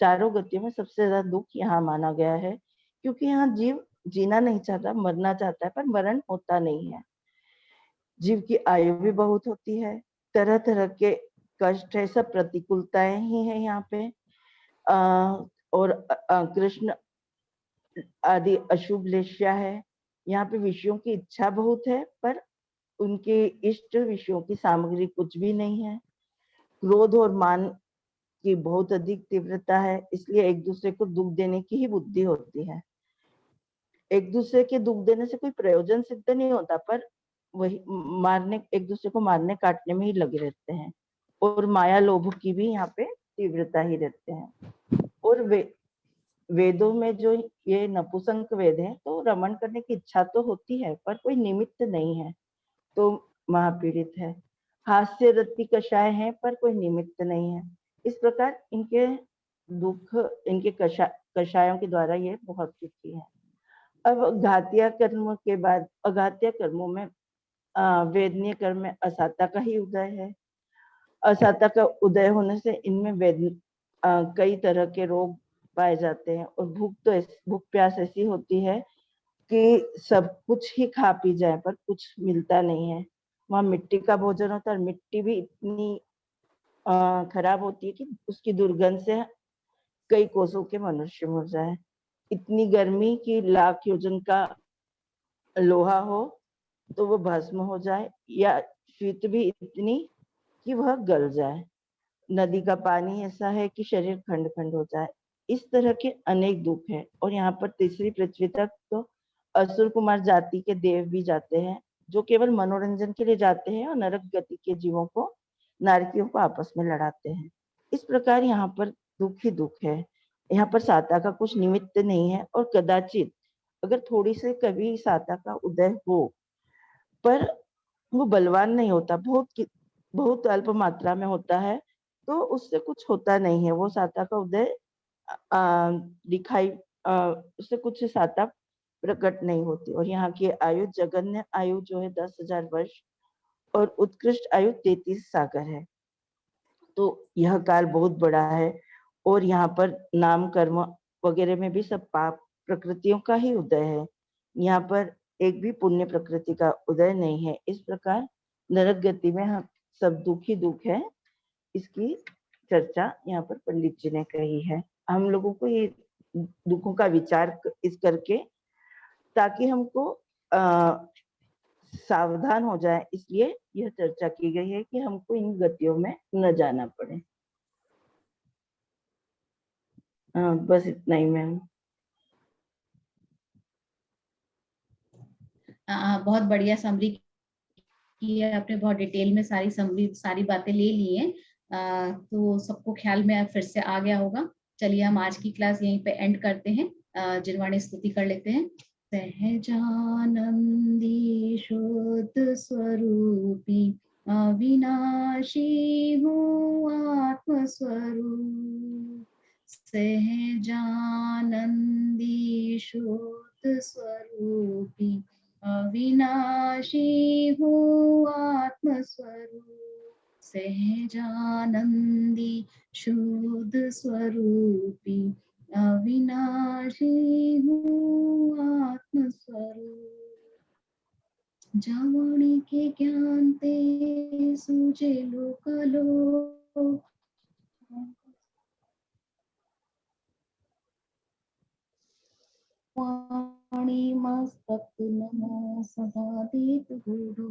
S2: चारों गतियों में सबसे ज्यादा दुख यहाँ माना गया है, क्योंकि यहाँ जीव जीना नहीं चाहता, मरना चाहता है, पर मरण होता नहीं है। जीव की आयु भी बहुत होती है, तरह तरह के कष्ट है, सब प्रतिकूलताएं ही है यहाँ पे। और कृष्ण आदि अशुभ लेश्या है। यहाँ पे विषयों की इच्छा बहुत है, पर उनके इष्ट विषयों की सामग्री कुछ भी नहीं है। क्रोध और मान की बहुत अधिक तीव्रता है, इसलिए एक दूसरे को दुख देने की ही बुद्धि होती है। एक दूसरे के दुख देने से कोई प्रयोजन सिद्ध नहीं होता, पर वही मारने, एक दूसरे को मारने काटने में ही लगे रहते हैं। और माया लोभ की भी यहाँ पे तीव्रता ही रहते हैं। और वेदों में जो ये नपुंसक वेद है, तो रमण करने की इच्छा तो होती है, पर कोई निमित्त नहीं है, तो महापीड़ित है। हास्य रति कषाय है, पर कोई निमित्त नहीं है। इस प्रकार इनके दुख, इनके कषायों के द्वारा ये बहुत दुखी है। अब घातिया कर्म के बाद अघातिया कर्मों में वेदनीय कर्म में असाता का ही उदय है। असाता का उदय होने से इनमें कई तरह के रोग पाए जाते हैं। और भूख प्यास ऐसी होती है कि सब कुछ ही खा पी जाए, पर कुछ मिलता नहीं है। वहां मिट्टी का भोजन होता है, मिट्टी भी इतनी खराब होती है कि उसकी दुर्गंध से कई कोसों के मनुष्य मर जाए। इतनी गर्मी की लाख योजन का लोहा हो तो वो भस्म हो जाए, या शीत भी इतनी कि वह गल जाए। नदी का पानी ऐसा है कि शरीर खंड खंड हो जाए। इस तरह के अनेक दुख है। और यहाँ पर तीसरी पृथ्वी तक तो असुर कुमार जाति के देव भी जाते हैं, जो केवल मनोरंजन के लिए जाते हैं, और नरक गति के जीवों को, नारकियों को आपस में लड़ाते हैं। इस प्रकार यहाँ पर दुख ही दुख है। यहाँ पर साता का कुछ निमित्त नहीं है, और कदाचित अगर थोड़ी से कभी साता का उदय हो, पर वो बलवान नहीं होता, बहुत अल्प मात्रा में होता है, तो उससे कुछ होता नहीं है। वो साता का उदय दिखाई, उससे कुछ साता प्रकट नहीं होती। और यहाँ की आयु, जगन्य आयु जो है 10,000 वर्ष, और उत्कृष्ट आयु 33 सागर है। तो यह काल बहुत बड़ा है। और यहाँ पर नाम कर्म वगैरह में भी सब पाप प्रकृतियों का ही उदय है। यहाँ पर एक भी पुण्य प्रकृति का उदय नहीं है। इस प्रकार नरक गति में हम सब दुख ही दुख है, इसकी चर्चा यहाँ पर पंडित जी ने कही है। हम लोगों को ये दुखों का विचार इस करके, ताकि हमको सावधान हो जाए, इसलिए यह चर्चा की गई है कि हमको इन गतियों में न जाना पड़े। बस इतना ही मैम।
S1: बहुत बढ़िया समरी की है आपने, बहुत डिटेल में सारी समरी सारी बातें ले ली हैं। तो सबको ख्याल में फिर से आ गया होगा। चलिए हम आज की क्लास यहीं पे एंड करते हैं। जिनवाणी स्तुति कर लेते हैं। सहजानंदी शुद्ध स्वरूपी अविनाशी हूँ आत्म स्वरूप। सहजानंदी शुद्ध स्वरूपी अविनाशी हूँ आत्म स्वरूप। सहजानंदी शुद्ध स्वरूपी अविनाशी हूँ आत्म स्वरूप। जावणी के ज्ञान ते सूझे लोकालोक। वाणी मस्तक नमो सदा देत गुरु।